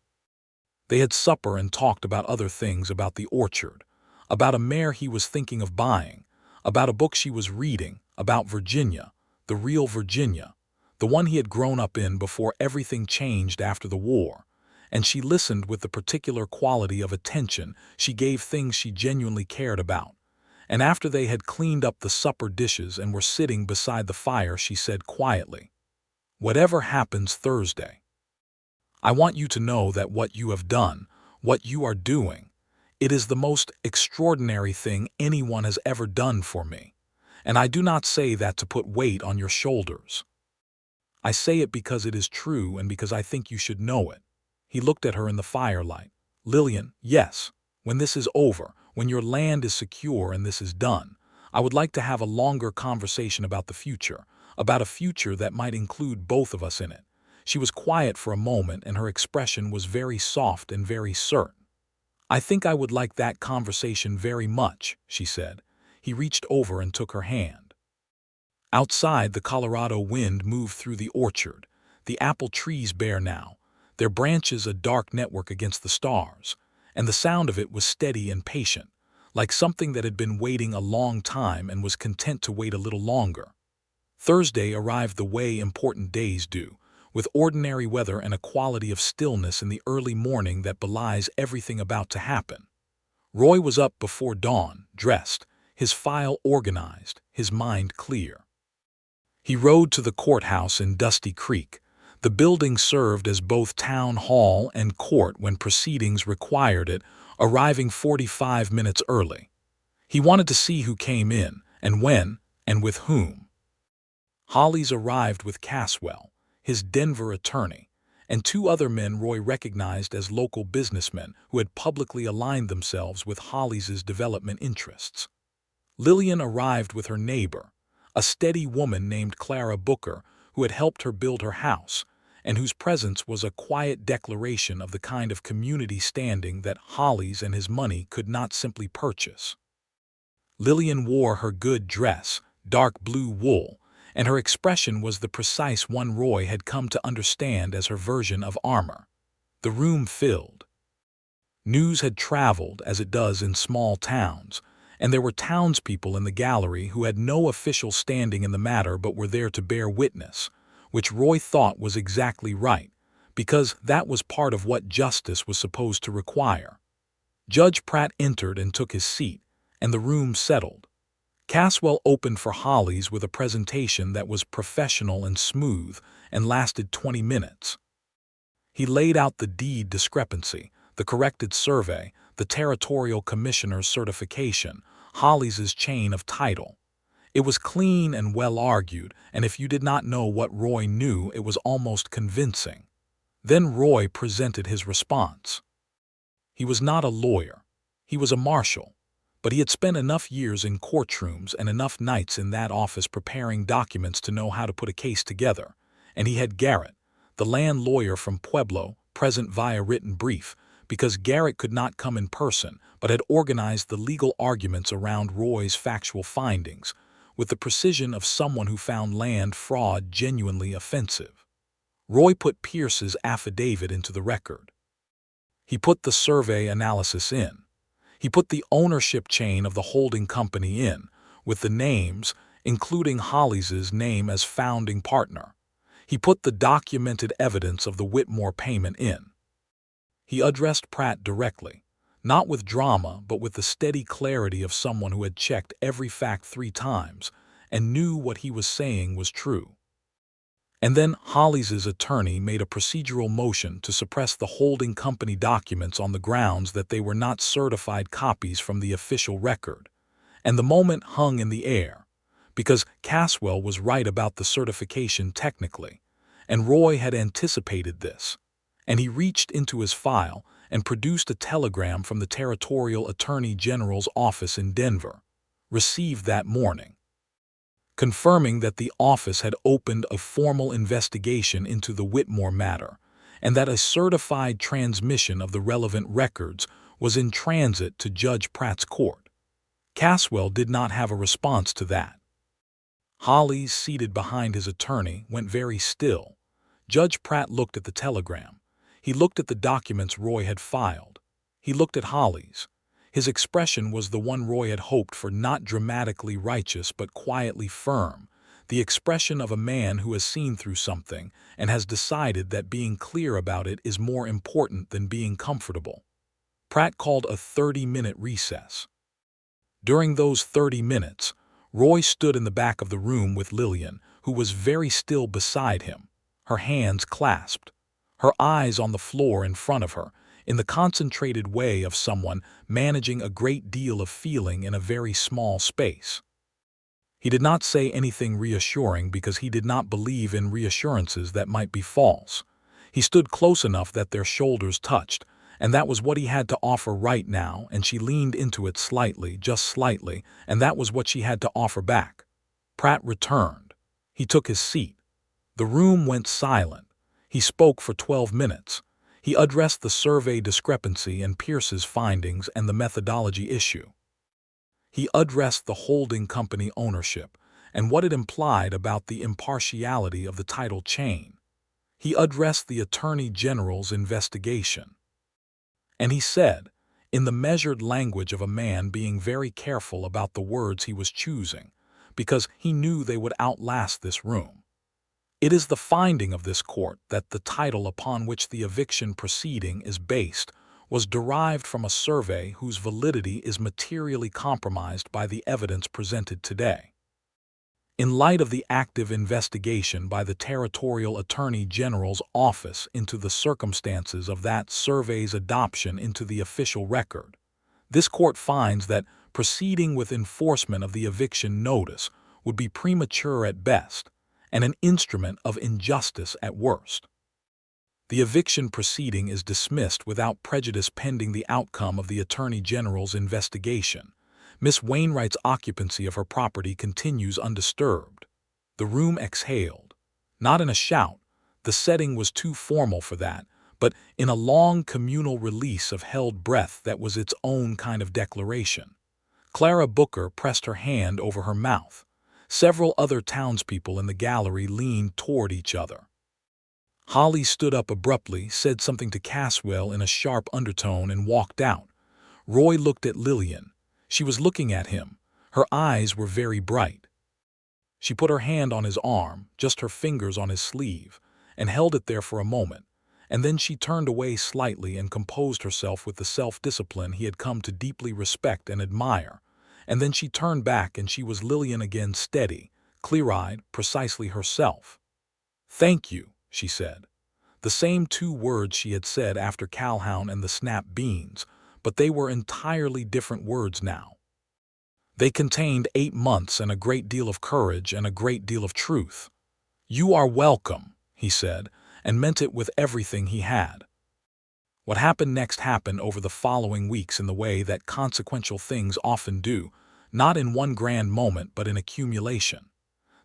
They had supper and talked about other things, about the orchard, about a mare he was thinking of buying, about a book she was reading, about Virginia, the real Virginia, the one he had grown up in before everything changed after the war. And she listened with the particular quality of attention she gave things she genuinely cared about. And after they had cleaned up the supper dishes and were sitting beside the fire, she said quietly, "Whatever happens Thursday, I want you to know that what you have done, what you are doing, it is the most extraordinary thing anyone has ever done for me. And I do not say that to put weight on your shoulders. I say it because it is true and because I think you should know it." He looked at her in the firelight. "Lillian, yes, when this is over, when your land is secure and this is done, I would like to have a longer conversation about the future, about a future that might include both of us in it." She was quiet for a moment and her expression was very soft and very certain. "I think I would like that conversation very much," she said. He reached over and took her hand. Outside, the Colorado wind moved through the orchard, the apple trees bare now, their branches a dark network against the stars, and the sound of it was steady and patient, like something that had been waiting a long time and was content to wait a little longer. Thursday arrived the way important days do, with ordinary weather and a quality of stillness in the early morning that belies everything about to happen. Roy was up before dawn, dressed, his file organized, his mind clear. He rode to the courthouse in Dusty Creek. The building served as both town hall and court when proceedings required it, arriving 45 minutes early. He wanted to see who came in, and when, and with whom. Hollis arrived with Caswell, his Denver attorney, and two other men Roy recognized as local businessmen who had publicly aligned themselves with Hollis's development interests. Lillian arrived with her neighbor, a steady woman named Clara Booker, who had helped her build her house, and whose presence was a quiet declaration of the kind of community standing that Hollis and his money could not simply purchase. Lillian wore her good dress, dark blue wool, and her expression was the precise one Roy had come to understand as her version of armor. The room filled. News had traveled, as it does in small towns, and there were townspeople in the gallery who had no official standing in the matter but were there to bear witness, which Roy thought was exactly right, because that was part of what justice was supposed to require. Judge Pratt entered and took his seat, and the room settled. Caswell opened for Hollis with a presentation that was professional and smooth and lasted 20 minutes. He laid out the deed discrepancy, the corrected survey, the territorial commissioner's certification, Hollis's chain of title. It was clean and well argued, and if you did not know what Roy knew, it was almost convincing. Then Roy presented his response. He was not a lawyer. He was a marshal. But he had spent enough years in courtrooms and enough nights in that office preparing documents to know how to put a case together. And he had Garrett, the land lawyer from Pueblo, present via written brief, because Garrett could not come in person, but had organized the legal arguments around Roy's factual findings, with the precision of someone who found land fraud genuinely offensive. Roy put Pierce's affidavit into the record. He put the survey analysis in. He put the ownership chain of the holding company in, with the names, including Hollis's name as founding partner. He put the documented evidence of the Whitmore payment in. He addressed Pratt directly, not with drama but with the steady clarity of someone who had checked every fact 3 times and knew what he was saying was true. And then Hollis's attorney made a procedural motion to suppress the holding company documents on the grounds that they were not certified copies from the official record. And the moment hung in the air, because Caswell was right about the certification technically, and Roy had anticipated this. And he reached into his file and produced a telegram from the Territorial Attorney General's office in Denver, received that morning, confirming that the office had opened a formal investigation into the Whitmore matter and that a certified transmission of the relevant records was in transit to Judge Pratt's court. Caswell did not have a response to that. Hollis, seated behind his attorney, went very still. Judge Pratt looked at the telegram. He looked at the documents Roy had filed. He looked at Hollis. His expression was the one Roy had hoped for, not dramatically righteous but quietly firm, the expression of a man who has seen through something and has decided that being clear about it is more important than being comfortable. Pratt called a 30-minute recess. During those 30 minutes, Roy stood in the back of the room with Lillian, who was very still beside him, her hands clasped, her eyes on the floor in front of her, in the concentrated way of someone managing a great deal of feeling in a very small space. He did not say anything reassuring because he did not believe in reassurances that might be false. He stood close enough that their shoulders touched, and that was what he had to offer right now, and she leaned into it slightly, just slightly, and that was what she had to offer back. Pratt returned. He took his seat. The room went silent. He spoke for 12 minutes. He addressed the survey discrepancy and Pierce's findings and the methodology issue. He addressed the holding company ownership and what it implied about the impartiality of the title chain. He addressed the Attorney General's investigation. And he said, in the measured language of a man being very careful about the words he was choosing, because he knew they would outlast this room. It is the finding of this court that the title upon which the eviction proceeding is based was derived from a survey whose validity is materially compromised by the evidence presented today. In light of the active investigation by the Territorial Attorney General's office into the circumstances of that survey's adoption into the official record, this court finds that proceeding with enforcement of the eviction notice would be premature at best and an instrument of injustice at worst. The eviction proceeding is dismissed without prejudice pending the outcome of the Attorney General's investigation. Miss Wainwright's occupancy of her property continues undisturbed. The room exhaled. Not in a shout, the setting was too formal for that, but in a long communal release of held breath that was its own kind of declaration. Clara Booker pressed her hand over her mouth. Several other townspeople in the gallery leaned toward each other. Hollis stood up abruptly, said something to Caswell in a sharp undertone, and walked out. Roy looked at Lillian. She was looking at him. Her eyes were very bright. She put her hand on his arm, just her fingers on his sleeve, and held it there for a moment, and then she turned away slightly and composed herself with the self-discipline he had come to deeply respect and admire, and then she turned back and she was Lillian again, steady, clear-eyed, precisely herself. "Thank you," she said. The same 2 words she had said after Calhoun and the snap beans, but they were entirely different words now. They contained 8 months and a great deal of courage and a great deal of truth. "You are welcome," he said, and meant it with everything he had. What happened next happened over the following weeks in the way that consequential things often do, not in one grand moment but in accumulation.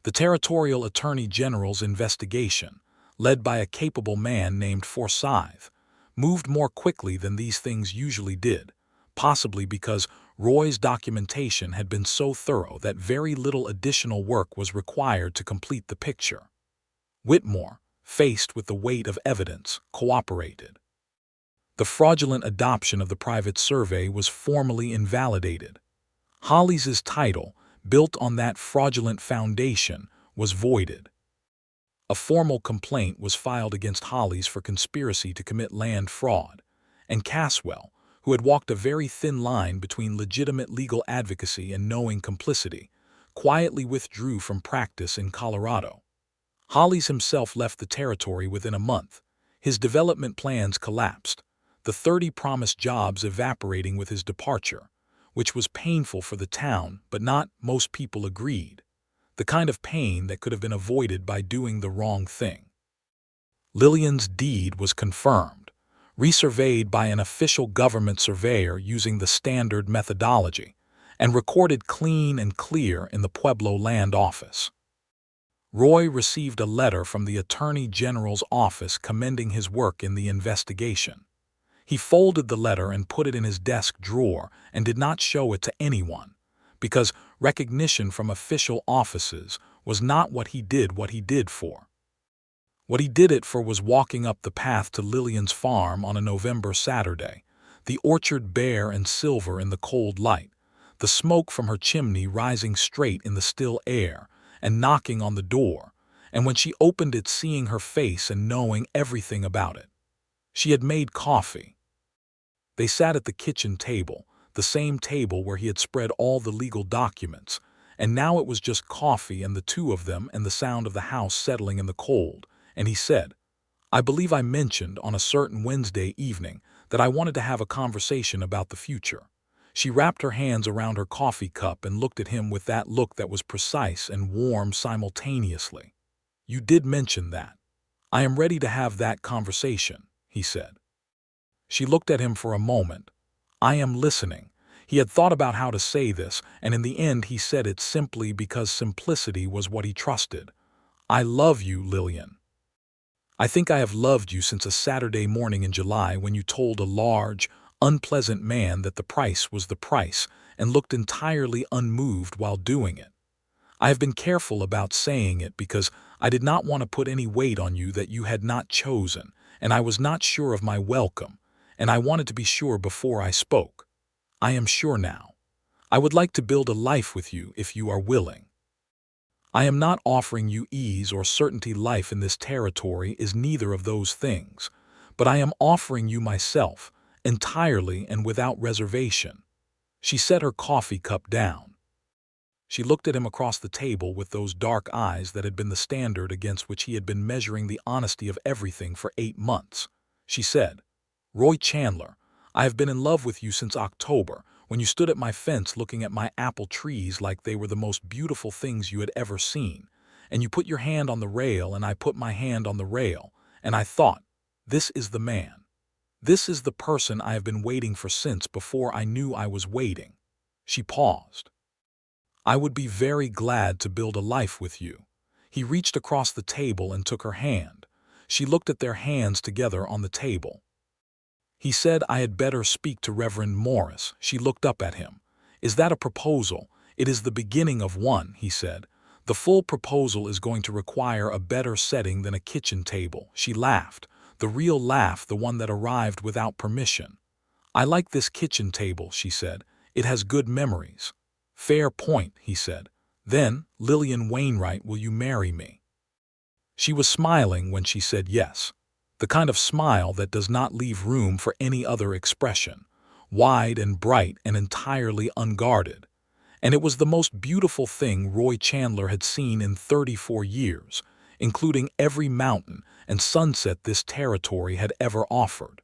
The Territorial Attorney General's investigation, led by a capable man named Forsyth, moved more quickly than these things usually did, possibly because Roy's documentation had been so thorough that very little additional work was required to complete the picture. Whitmore, faced with the weight of evidence, cooperated. The fraudulent adoption of the private survey was formally invalidated. Hollis's title, built on that fraudulent foundation, was voided. A formal complaint was filed against Hollis for conspiracy to commit land fraud, and Caswell, who had walked a very thin line between legitimate legal advocacy and knowing complicity, quietly withdrew from practice in Colorado. Hollis himself left the territory within a month. His development plans collapsed, the 30 promised jobs evaporating with his departure, which was painful for the town, but not, most people agreed, the kind of pain that could have been avoided by doing the wrong thing. Lillian's deed was confirmed, resurveyed by an official government surveyor using the standard methodology, and recorded clean and clear in the Pueblo Land Office. Roy received a letter from the Attorney General's office commending his work in the investigation. He folded the letter and put it in his desk drawer and did not show it to anyone, because recognition from official offices was not what he did for. What he did it for was walking up the path to Lillian's farm on a November Saturday, the orchard bare and silver in the cold light, the smoke from her chimney rising straight in the still air, and knocking on the door, and when she opened it seeing her face and knowing everything about it. She had made coffee. They sat at the kitchen table, the same table where he had spread all the legal documents, and now it was just coffee and the two of them and the sound of the house settling in the cold, and he said, "I believe I mentioned on a certain Wednesday evening that I wanted to have a conversation about the future." She wrapped her hands around her coffee cup and looked at him with that look that was precise and warm simultaneously. "You did mention that. I am ready to have that conversation," he said. She looked at him for a moment. "I am listening." He had thought about how to say this, and in the end he said it simply because simplicity was what he trusted. "I love you, Lillian. I think I have loved you since a Saturday morning in July when you told a large, unpleasant man that the price was the price and looked entirely unmoved while doing it. I have been careful about saying it because I did not want to put any weight on you that you had not chosen, and I was not sure of my welcome, and I wanted to be sure before I spoke. I am sure now. I would like to build a life with you if you are willing. I am not offering you ease or certainty. Life in this territory is neither of those things, but I am offering you myself, entirely and without reservation." She set her coffee cup down. She looked at him across the table with those dark eyes that had been the standard against which he had been measuring the honesty of everything for 8 months. She said, "Roy Chandler, I have been in love with you since October, when you stood at my fence looking at my apple trees like they were the most beautiful things you had ever seen, and you put your hand on the rail and I put my hand on the rail, and I thought, this is the man. This is the person I have been waiting for since before I knew I was waiting." She paused. "I would be very glad to build a life with you." He reached across the table and took her hand. She looked at their hands together on the table. He said I had better speak to Reverend Morris. She looked up at him. "Is that a proposal?" "It is the beginning of one," he said. "The full proposal is going to require a better setting than a kitchen table." She laughed, the real laugh, the one that arrived without permission. "I like this kitchen table," she said. "It has good memories." "Fair point," he said. "Then, Lillian Wainwright, will you marry me?" She was smiling when she said yes. The kind of smile that does not leave room for any other expression, wide and bright and entirely unguarded. And it was the most beautiful thing Roy Chandler had seen in 34 years, including every mountain and sunset this territory had ever offered.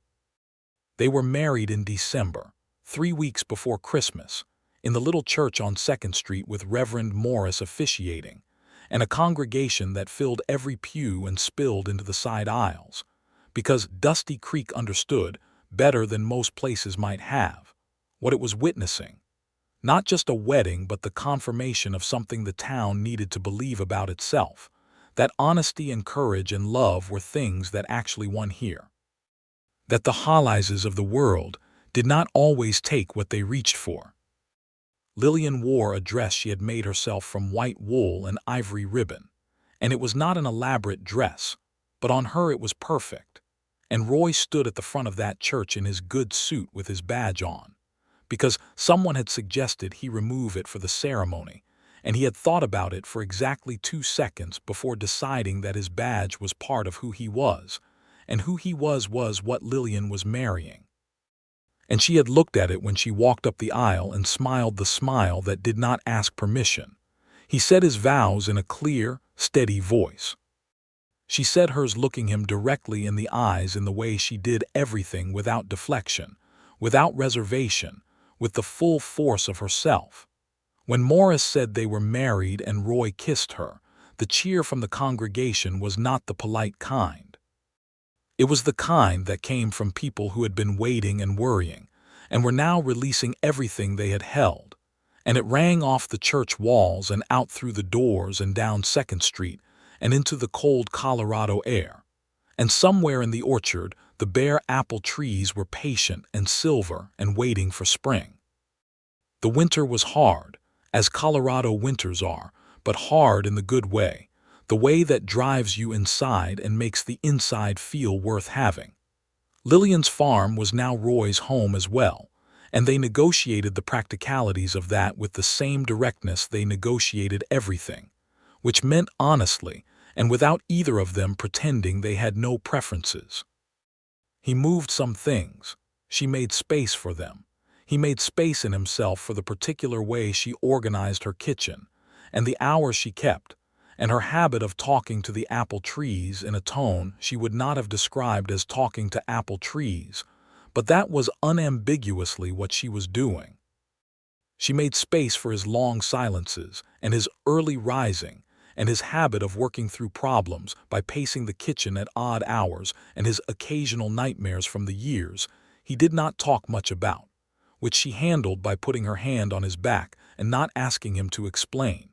They were married in December, 3 weeks before Christmas, in the little church on 2nd Street with Reverend Morris officiating, and a congregation that filled every pew and spilled into the side aisles, because Dusty Creek understood, better than most places might have, what it was witnessing. Not just a wedding, but the confirmation of something the town needed to believe about itself, that honesty and courage and love were things that actually won here. That the Hollises of the world did not always take what they reached for. Lillian wore a dress she had made herself from white wool and ivory ribbon, and it was not an elaborate dress, but on her it was perfect. And Roy stood at the front of that church in his good suit with his badge on, because someone had suggested he remove it for the ceremony, and he had thought about it for exactly 2 seconds before deciding that his badge was part of who he was, and who he was what Lillian was marrying. And she had looked at it when she walked up the aisle and smiled the smile that did not ask permission. He said his vows in a clear, steady voice. She said hers, looking him directly in the eyes in the way she did everything without deflection, without reservation, with the full force of herself. When Morris said they were married and Roy kissed her, the cheer from the congregation was not the polite kind. It was the kind that came from people who had been waiting and worrying, and were now releasing everything they had held. And it rang off the church walls and out through the doors and down 2nd Street and into the cold Colorado air. And somewhere in the orchard, the bare apple trees were patient and silver and waiting for spring. The winter was hard, as Colorado winters are, but hard in the good way, the way that drives you inside and makes the inside feel worth having. Lillian's farm was now Roy's home as well, and they negotiated the practicalities of that with the same directness they negotiated everything, which meant honestly and without either of them pretending they had no preferences. He moved some things. She made space for them. He made space in himself for the particular way she organized her kitchen, and the hours she kept, and her habit of talking to the apple trees in a tone she would not have described as talking to apple trees, but that was unambiguously what she was doing. She made space for his long silences and his early rising and his habit of working through problems by pacing the kitchen at odd hours and his occasional nightmares from the years he did not talk much about, which she handled by putting her hand on his back and not asking him to explain.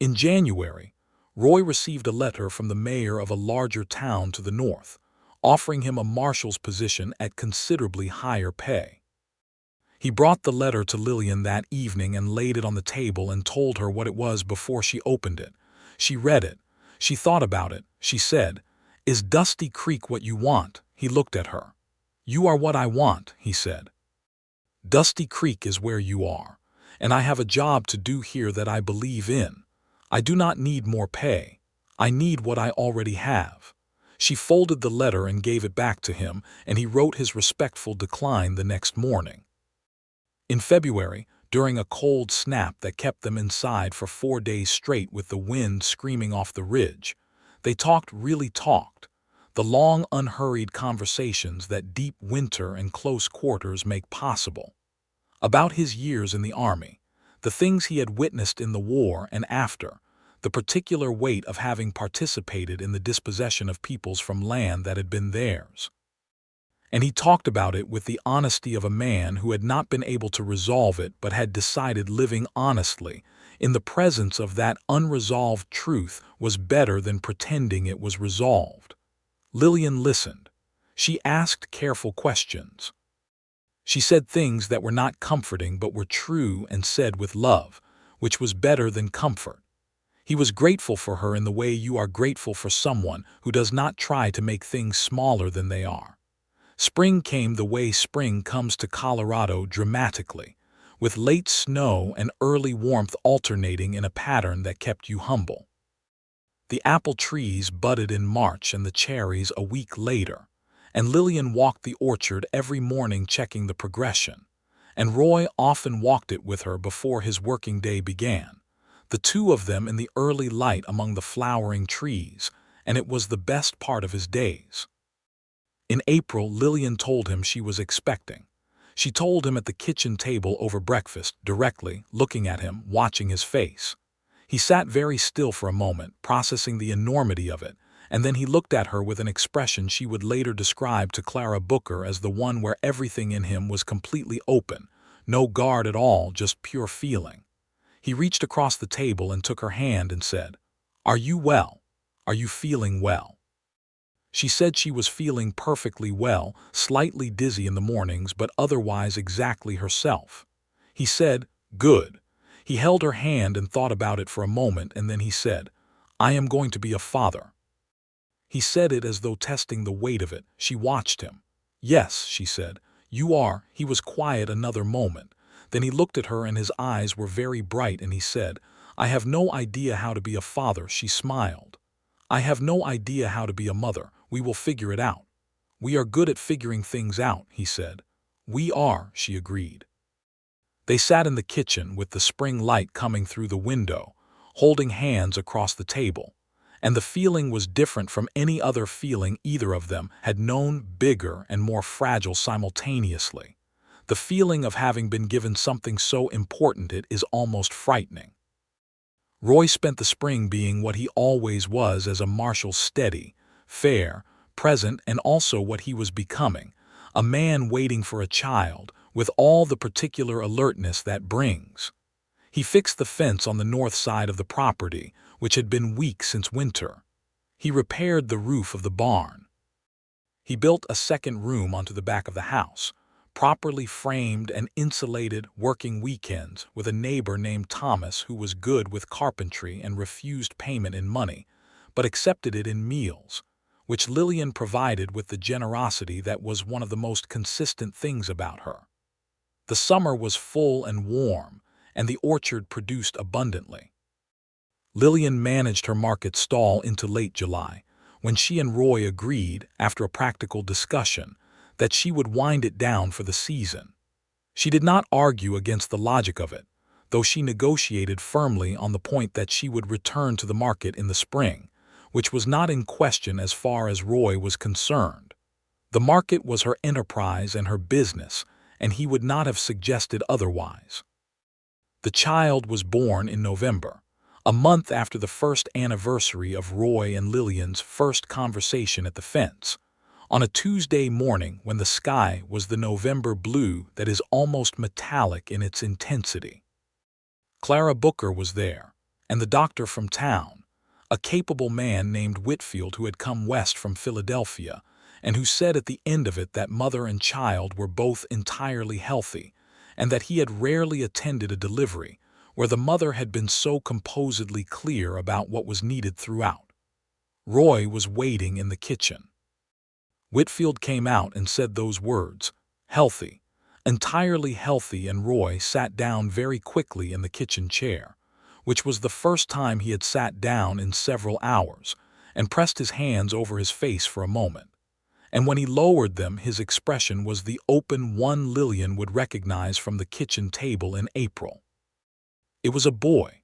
In January, Roy received a letter from the mayor of a larger town to the north, offering him a marshal's position at considerably higher pay. He brought the letter to Lillian that evening and laid it on the table and told her what it was before she opened it. She read it. She thought about it. She said, "Is Dusty Creek what you want?" He looked at her. "You are what I want," he said. "Dusty Creek is where you are, and I have a job to do here that I believe in. I do not need more pay. I need what I already have." She folded the letter and gave it back to him, and he wrote his respectful decline the next morning. In February, during a cold snap that kept them inside for 4 days straight with the wind screaming off the ridge, they really talked, the long, unhurried conversations that deep winter and close quarters make possible. About his years in the army, the things he had witnessed in the war and after, the particular weight of having participated in the dispossession of peoples from land that had been theirs. And he talked about it with the honesty of a man who had not been able to resolve it but had decided living honestly in the presence of that unresolved truth was better than pretending it was resolved. Lillian listened. She asked careful questions. She said things that were not comforting but were true and said with love, which was better than comfort. He was grateful for her in the way you are grateful for someone who does not try to make things smaller than they are. Spring came the way spring comes to Colorado dramatically, with late snow and early warmth alternating in a pattern that kept you humble. The apple trees budded in March and the cherries a week later, and Lillian walked the orchard every morning checking the progression, and Roy often walked it with her before his working day began, the two of them in the early light among the flowering trees, and it was the best part of his days. In April, Lillian told him she was expecting. She told him at the kitchen table over breakfast, directly, looking at him, watching his face. He sat very still for a moment, processing the enormity of it, and then he looked at her with an expression she would later describe to Clara Booker as the one where everything in him was completely open, no guard at all, just pure feeling. He reached across the table and took her hand and said, "Are you well? Are you feeling well?" She said she was feeling perfectly well, slightly dizzy in the mornings, but otherwise exactly herself. He said, "Good." He held her hand and thought about it for a moment, and then he said, "I am going to be a father." He said it as though testing the weight of it. She watched him. "Yes," she said, "you are." He was quiet another moment. Then he looked at her and his eyes were very bright and he said, "I have no idea how to be a father." She smiled. "I have no idea how to be a mother. We will figure it out." "We are good at figuring things out," he said. "We are," she agreed. They sat in the kitchen with the spring light coming through the window, holding hands across the table, and the feeling was different from any other feeling either of them had known, bigger and more fragile simultaneously. The feeling of having been given something so important it is almost frightening. Roy spent the spring being what he always was as a marshal, steady, fair, present, and also what he was becoming, a man waiting for a child, with all the particular alertness that brings. He fixed the fence on the north side of the property, which had been weak since winter. He repaired the roof of the barn. He built a second room onto the back of the house, properly framed and insulated working weekends with a neighbor named Thomas who was good with carpentry and refused payment in money, but accepted it in meals, which Lillian provided with the generosity that was one of the most consistent things about her. The summer was full and warm, and the orchard produced abundantly. Lillian managed her market stall into late July, when she and Roy agreed, after a practical discussion, that she would wind it down for the season. She did not argue against the logic of it, though she negotiated firmly on the point that she would return to the market in the spring, which was not in question as far as Roy was concerned. The market was her enterprise and her business, and he would not have suggested otherwise. The child was born in November, a month after the first anniversary of Roy and Lillian's first conversation at the fence, on a Tuesday morning when the sky was the November blue that is almost metallic in its intensity. Clara Booker was there, and the doctor from town, a capable man named Whitfield who had come west from Philadelphia, and who said at the end of it that mother and child were both entirely healthy, and that he had rarely attended a delivery where the mother had been so composedly clear about what was needed throughout. Roy was waiting in the kitchen. Whitfield came out and said those words, healthy, entirely healthy, and Roy sat down very quickly in the kitchen chair, which was the first time he had sat down in several hours, and pressed his hands over his face for a moment. And when he lowered them, his expression was the open one Lillian would recognize from the kitchen table in April. It was a boy.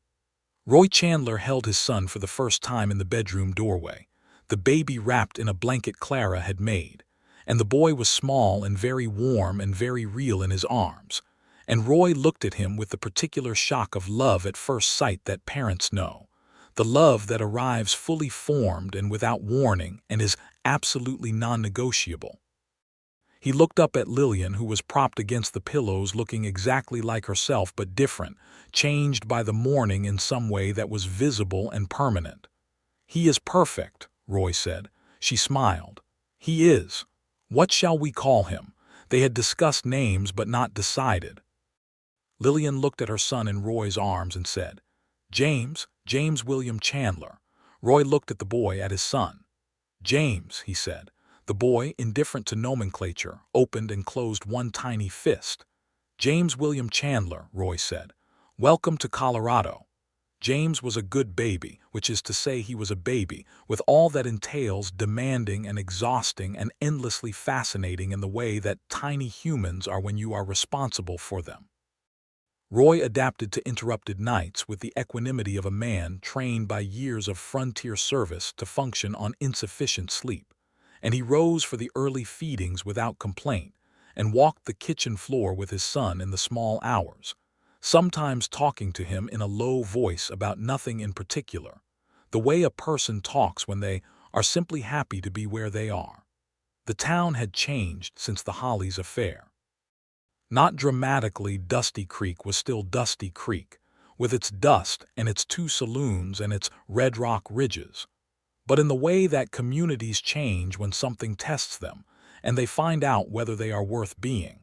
Roy Chandler held his son for the first time in the bedroom doorway, the baby wrapped in a blanket Clara had made, and the boy was small and very warm and very real in his arms, and Roy looked at him with the particular shock of love at first sight that parents know, the love that arrives fully formed and without warning and is absolutely non-negotiable. He looked up at Lillian, who was propped against the pillows looking exactly like herself but different, changed by the morning in some way that was visible and permanent. "He is perfect," Roy said. She smiled. "He is. What shall we call him?" They had discussed names but not decided. Lillian looked at her son in Roy's arms and said, "James William Chandler." Roy looked at the boy, at his son. "James," he said. The boy, indifferent to nomenclature, opened and closed one tiny fist. "James William Chandler," Roy said. "Welcome to Colorado." James was a good baby, which is to say he was a baby, with all that entails, demanding and exhausting and endlessly fascinating in the way that tiny humans are when you are responsible for them. Roy adapted to interrupted nights with the equanimity of a man trained by years of frontier service to function on insufficient sleep, and he rose for the early feedings without complaint and walked the kitchen floor with his son in the small hours, sometimes talking to him in a low voice about nothing in particular, the way a person talks when they are simply happy to be where they are. The town had changed since the Hollis affair. Not dramatically, Dusty Creek was still Dusty Creek, with its dust and its two saloons and its red rock ridges, but in the way that communities change when something tests them, and they find out whether they are worth being.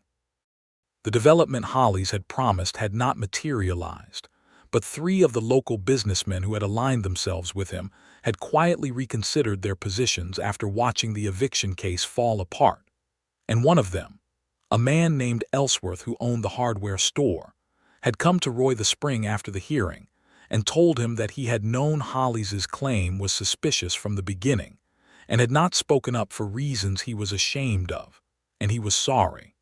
The development Hollis had promised had not materialized, but 3 of the local businessmen who had aligned themselves with him had quietly reconsidered their positions after watching the eviction case fall apart, and one of them, a man named Ellsworth who owned the hardware store, had come to Roy the spring after the hearing and told him that he had known Hollis's claim was suspicious from the beginning and had not spoken up for reasons he was ashamed of, and he was sorry.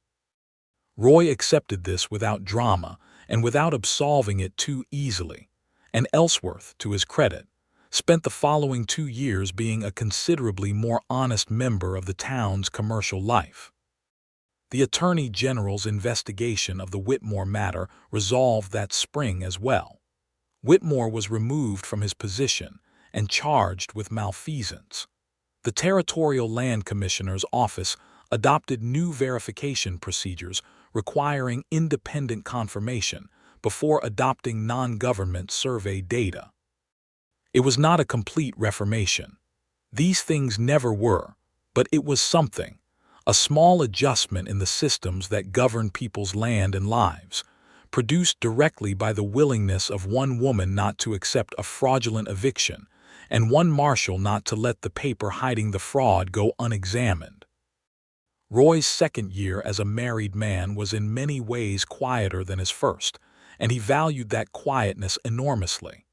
Roy accepted this without drama and without absolving it too easily, and Ellsworth, to his credit, spent the following 2 years being a considerably more honest member of the town's commercial life. The Attorney General's investigation of the Whitmore matter resolved that spring as well. Whitmore was removed from his position and charged with malfeasance. The Territorial Land Commissioner's office adopted new verification procedures requiring independent confirmation before adopting non-government survey data. It was not a complete reformation. These things never were, but it was something, a small adjustment in the systems that govern people's land and lives, produced directly by the willingness of one woman not to accept a fraudulent eviction and one marshal not to let the paper hiding the fraud go unexamined. Roy's second year as a married man was in many ways quieter than his first, and he valued that quietness enormously.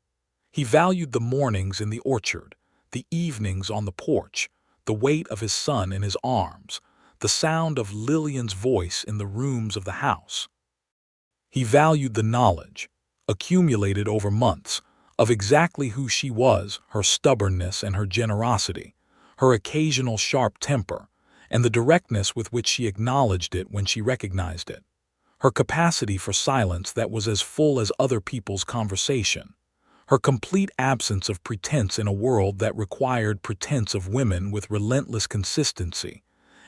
He valued the mornings in the orchard, the evenings on the porch, the weight of his son in his arms, the sound of Lillian's voice in the rooms of the house. He valued the knowledge, accumulated over months, of exactly who she was, her stubbornness and her generosity, her occasional sharp temper, and the directness with which she acknowledged it when she recognized it, her capacity for silence that was as full as other people's conversation, her complete absence of pretense in a world that required pretense of women with relentless consistency,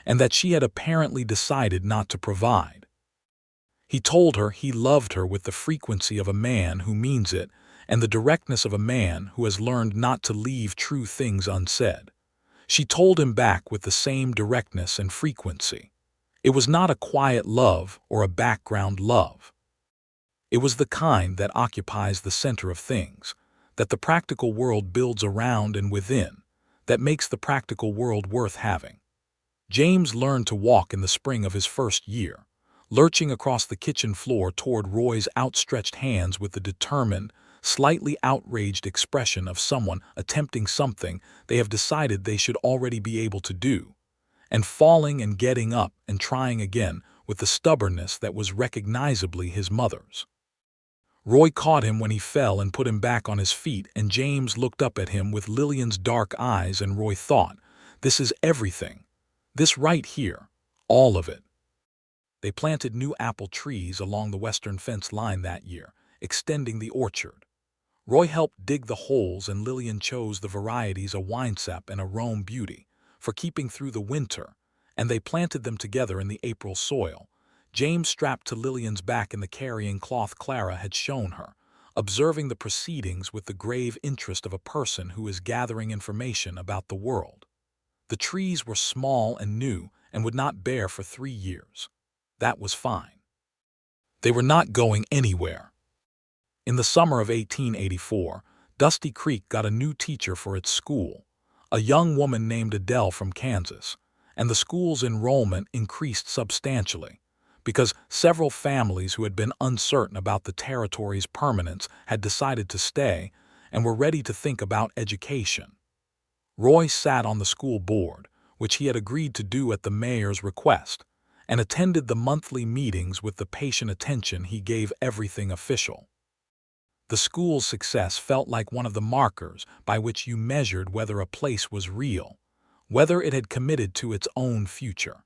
and that she had apparently decided not to provide. He told her he loved her with the frequency of a man who means it and the directness of a man who has learned not to leave true things unsaid. She told him back with the same directness and frequency. It was not a quiet love or a background love. It was the kind that occupies the center of things, that the practical world builds around and within, that makes the practical world worth having. James learned to walk in the spring of his first year, lurching across the kitchen floor toward Roy's outstretched hands with the determined, slightly outraged expression of someone attempting something they have decided they should already be able to do, and falling and getting up and trying again with the stubbornness that was recognizably his mother's. Roy caught him when he fell and put him back on his feet, and James looked up at him with Lillian's dark eyes, and Roy thought, "This is everything. This right here. All of it." They planted new apple trees along the western fence line that year, extending the orchard. Roy helped dig the holes, and Lillian chose the varieties a Winesap and a Rome Beauty for keeping through the winter, and they planted them together in the April soil. James strapped to Lillian's back in the carrying cloth Clara had shown her, observing the proceedings with the grave interest of a person who is gathering information about the world. The trees were small and new and would not bear for 3 years. That was fine. They were not going anywhere. In the summer of 1884, Dusty Creek got a new teacher for its school, a young woman named Adele from Kansas, and the school's enrollment increased substantially, because several families who had been uncertain about the territory's permanence had decided to stay and were ready to think about education. Roy sat on the school board, which he had agreed to do at the mayor's request, and attended the monthly meetings with the patient attention he gave everything official. The school's success felt like one of the markers by which you measured whether a place was real, whether it had committed to its own future.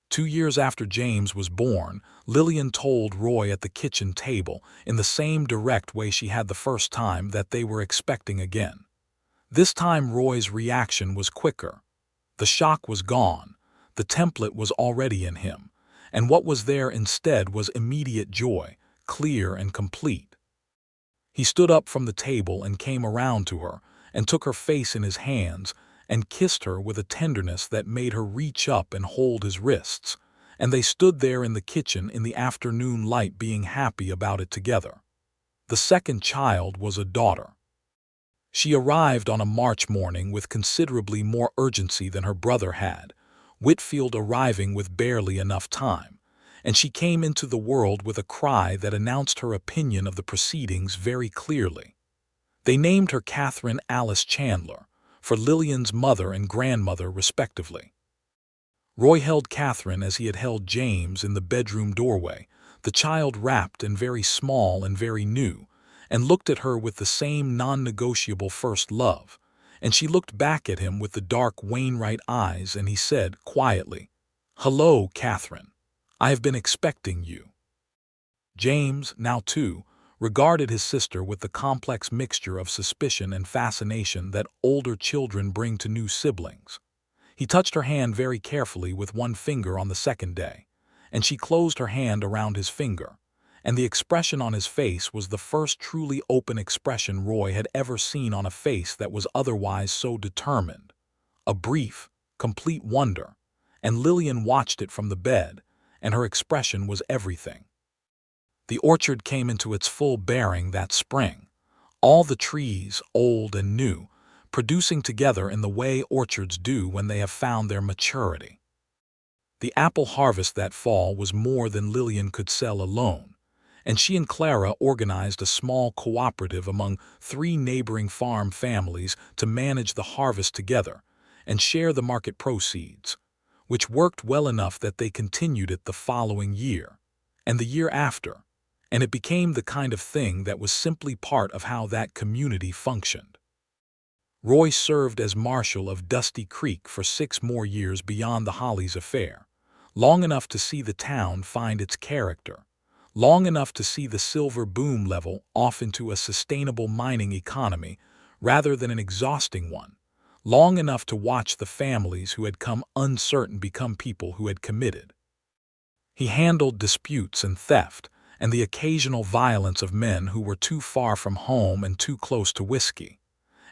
2 years after James was born, Lillian told Roy at the kitchen table, in the same direct way she had the first time, that they were expecting again. This time Roy's reaction was quicker. The shock was gone. The template was already in him, and what was there instead was immediate joy, clear and complete. He stood up from the table and came around to her, and took her face in his hands, and kissed her with a tenderness that made her reach up and hold his wrists, and they stood there in the kitchen in the afternoon light being happy about it together. The second child was a daughter. She arrived on a March morning with considerably more urgency than her brother had, Whitfield arriving with barely enough time, and she came into the world with a cry that announced her opinion of the proceedings very clearly. They named her Catherine Alice Chandler, for Lillian's mother and grandmother respectively. Roy held Catherine as he had held James in the bedroom doorway, the child wrapped and very small and very new, and looked at her with the same non-negotiable first love, and she looked back at him with the dark Wainwright eyes, and he said quietly, "Hello, Catherine. I have been expecting you." James, now 2, regarded his sister with the complex mixture of suspicion and fascination that older children bring to new siblings. He touched her hand very carefully with one finger on the second day, and she closed her hand around his finger, and the expression on his face was the first truly open expression Roy had ever seen on a face that was otherwise so determined. A brief, complete wonder, and Lillian watched it from the bed, and her expression was everything. The orchard came into its full bearing that spring, all the trees, old and new, producing together in the way orchards do when they have found their maturity. The apple harvest that fall was more than Lillian could sell alone, and she and Clara organized a small cooperative among 3 neighboring farm families to manage the harvest together and share the market proceeds, which worked well enough that they continued it the following year, and the year after, and it became the kind of thing that was simply part of how that community functioned. Roy served as Marshal of Dusty Creek for 6 more years beyond the Hollis affair, long enough to see the town find its character, long enough to see the silver boom level off into a sustainable mining economy rather than an exhausting one, long enough to watch the families who had come uncertain become people who had committed. He handled disputes and theft, and the occasional violence of men who were too far from home and too close to whiskey.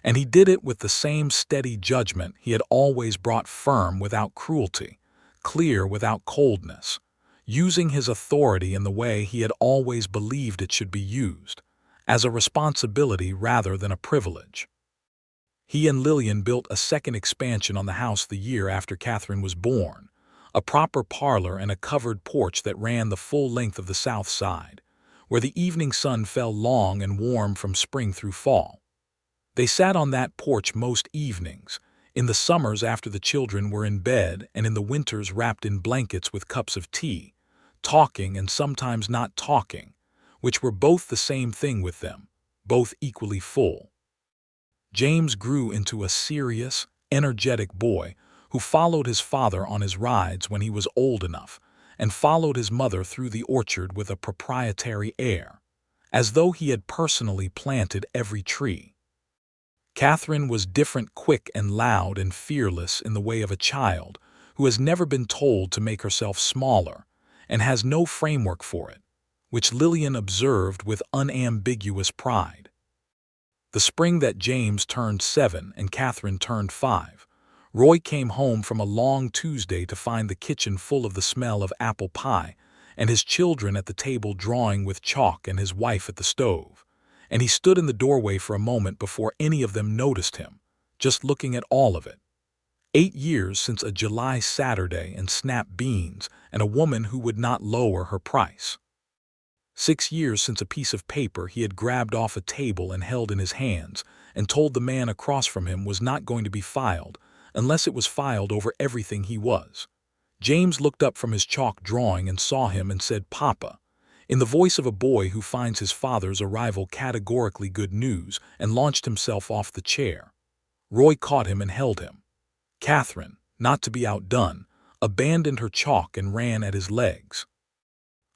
And he did it with the same steady judgment he had always brought, firm without cruelty, clear without coldness, using his authority in the way he had always believed it should be used, as a responsibility rather than a privilege. He and Lillian built a second expansion on the house the year after Catherine was born, a proper parlor and a covered porch that ran the full length of the south side, where the evening sun fell long and warm from spring through fall. They sat on that porch most evenings, in the summers after the children were in bed and in the winters wrapped in blankets with cups of tea, talking and sometimes not talking, which were both the same thing with them, both equally full. James grew into a serious, energetic boy who followed his father on his rides when he was old enough, and followed his mother through the orchard with a proprietary air, as though he had personally planted every tree. Catherine was different, quick and loud and fearless in the way of a child who has never been told to make herself smaller and has no framework for it, which Lillian observed with unambiguous pride. The spring that James turned 7 and Catherine turned 5, Roy came home from a long Tuesday to find the kitchen full of the smell of apple pie and his children at the table drawing with chalk and his wife at the stove, and he stood in the doorway for a moment before any of them noticed him, just looking at all of it. 8 years since a July Saturday and snap beans and a woman who would not lower her price. 6 years since a piece of paper he had grabbed off a table and held in his hands and told the man across from him was not going to be filed unless it was filed over everything he was. James looked up from his chalk drawing and saw him and said, "Papa," in the voice of a boy who finds his father's arrival categorically good news, and launched himself off the chair. Roy caught him and held him. Catherine, not to be outdone, abandoned her chalk and ran at his legs.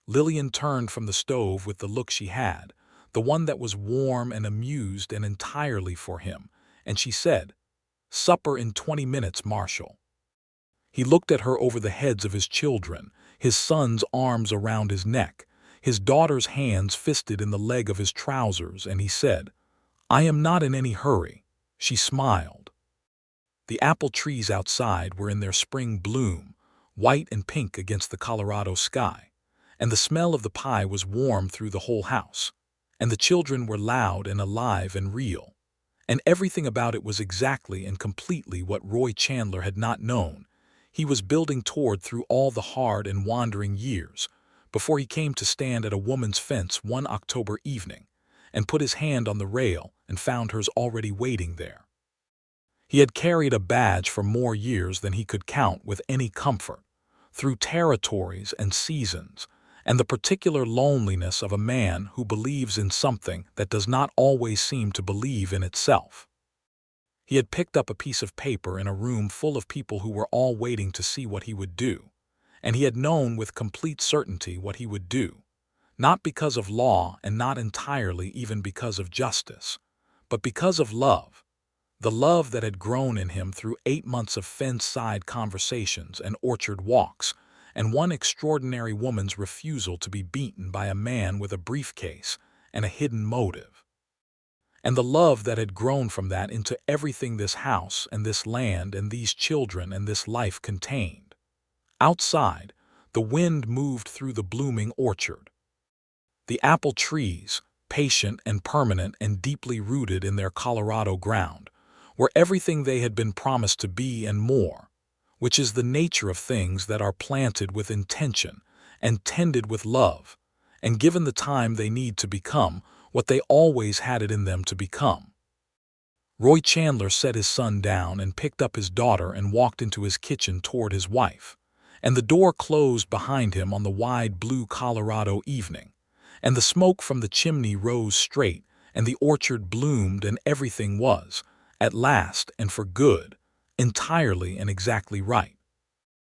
Lillian turned from the stove with the look she had, the one that was warm and amused and entirely for him, and she said, "Supper in 20 minutes, Marshal." He looked at her over the heads of his children, his son's arms around his neck, his daughter's hands fisted in the leg of his trousers, and he said, "I am not in any hurry." She smiled. The apple trees outside were in their spring bloom, white and pink against the Colorado sky, and the smell of the pie was warm through the whole house, and the children were loud and alive and real, and everything about it was exactly and completely what Roy Chandler had not known he was building toward through all the hard and wandering years, before he came to stand at a woman's fence one October evening and put his hand on the rail and found hers already waiting there. He had carried a badge for more years than he could count with any comfort, through territories and seasons, and the particular loneliness of a man who believes in something that does not always seem to believe in itself. He had picked up a piece of paper in a room full of people who were all waiting to see what he would do, and he had known with complete certainty what he would do, not because of law and not entirely even because of justice, but because of love, the love that had grown in him through 8 months of fence-side conversations and orchard walks, and one extraordinary woman's refusal to be beaten by a man with a briefcase and a hidden motive. And the love that had grown from that into everything this house and this land and these children and this life contained. Outside, the wind moved through the blooming orchard. The apple trees, patient and permanent and deeply rooted in their Colorado ground, were everything they had been promised to be and more, which is the nature of things that are planted with intention and tended with love, and given the time they need to become what they always had it in them to become. Roy Chandler set his son down and picked up his daughter and walked into his kitchen toward his wife, and the door closed behind him on the wide blue Colorado evening, and the smoke from the chimney rose straight, and the orchard bloomed, and everything was, at last and for good, entirely and exactly right.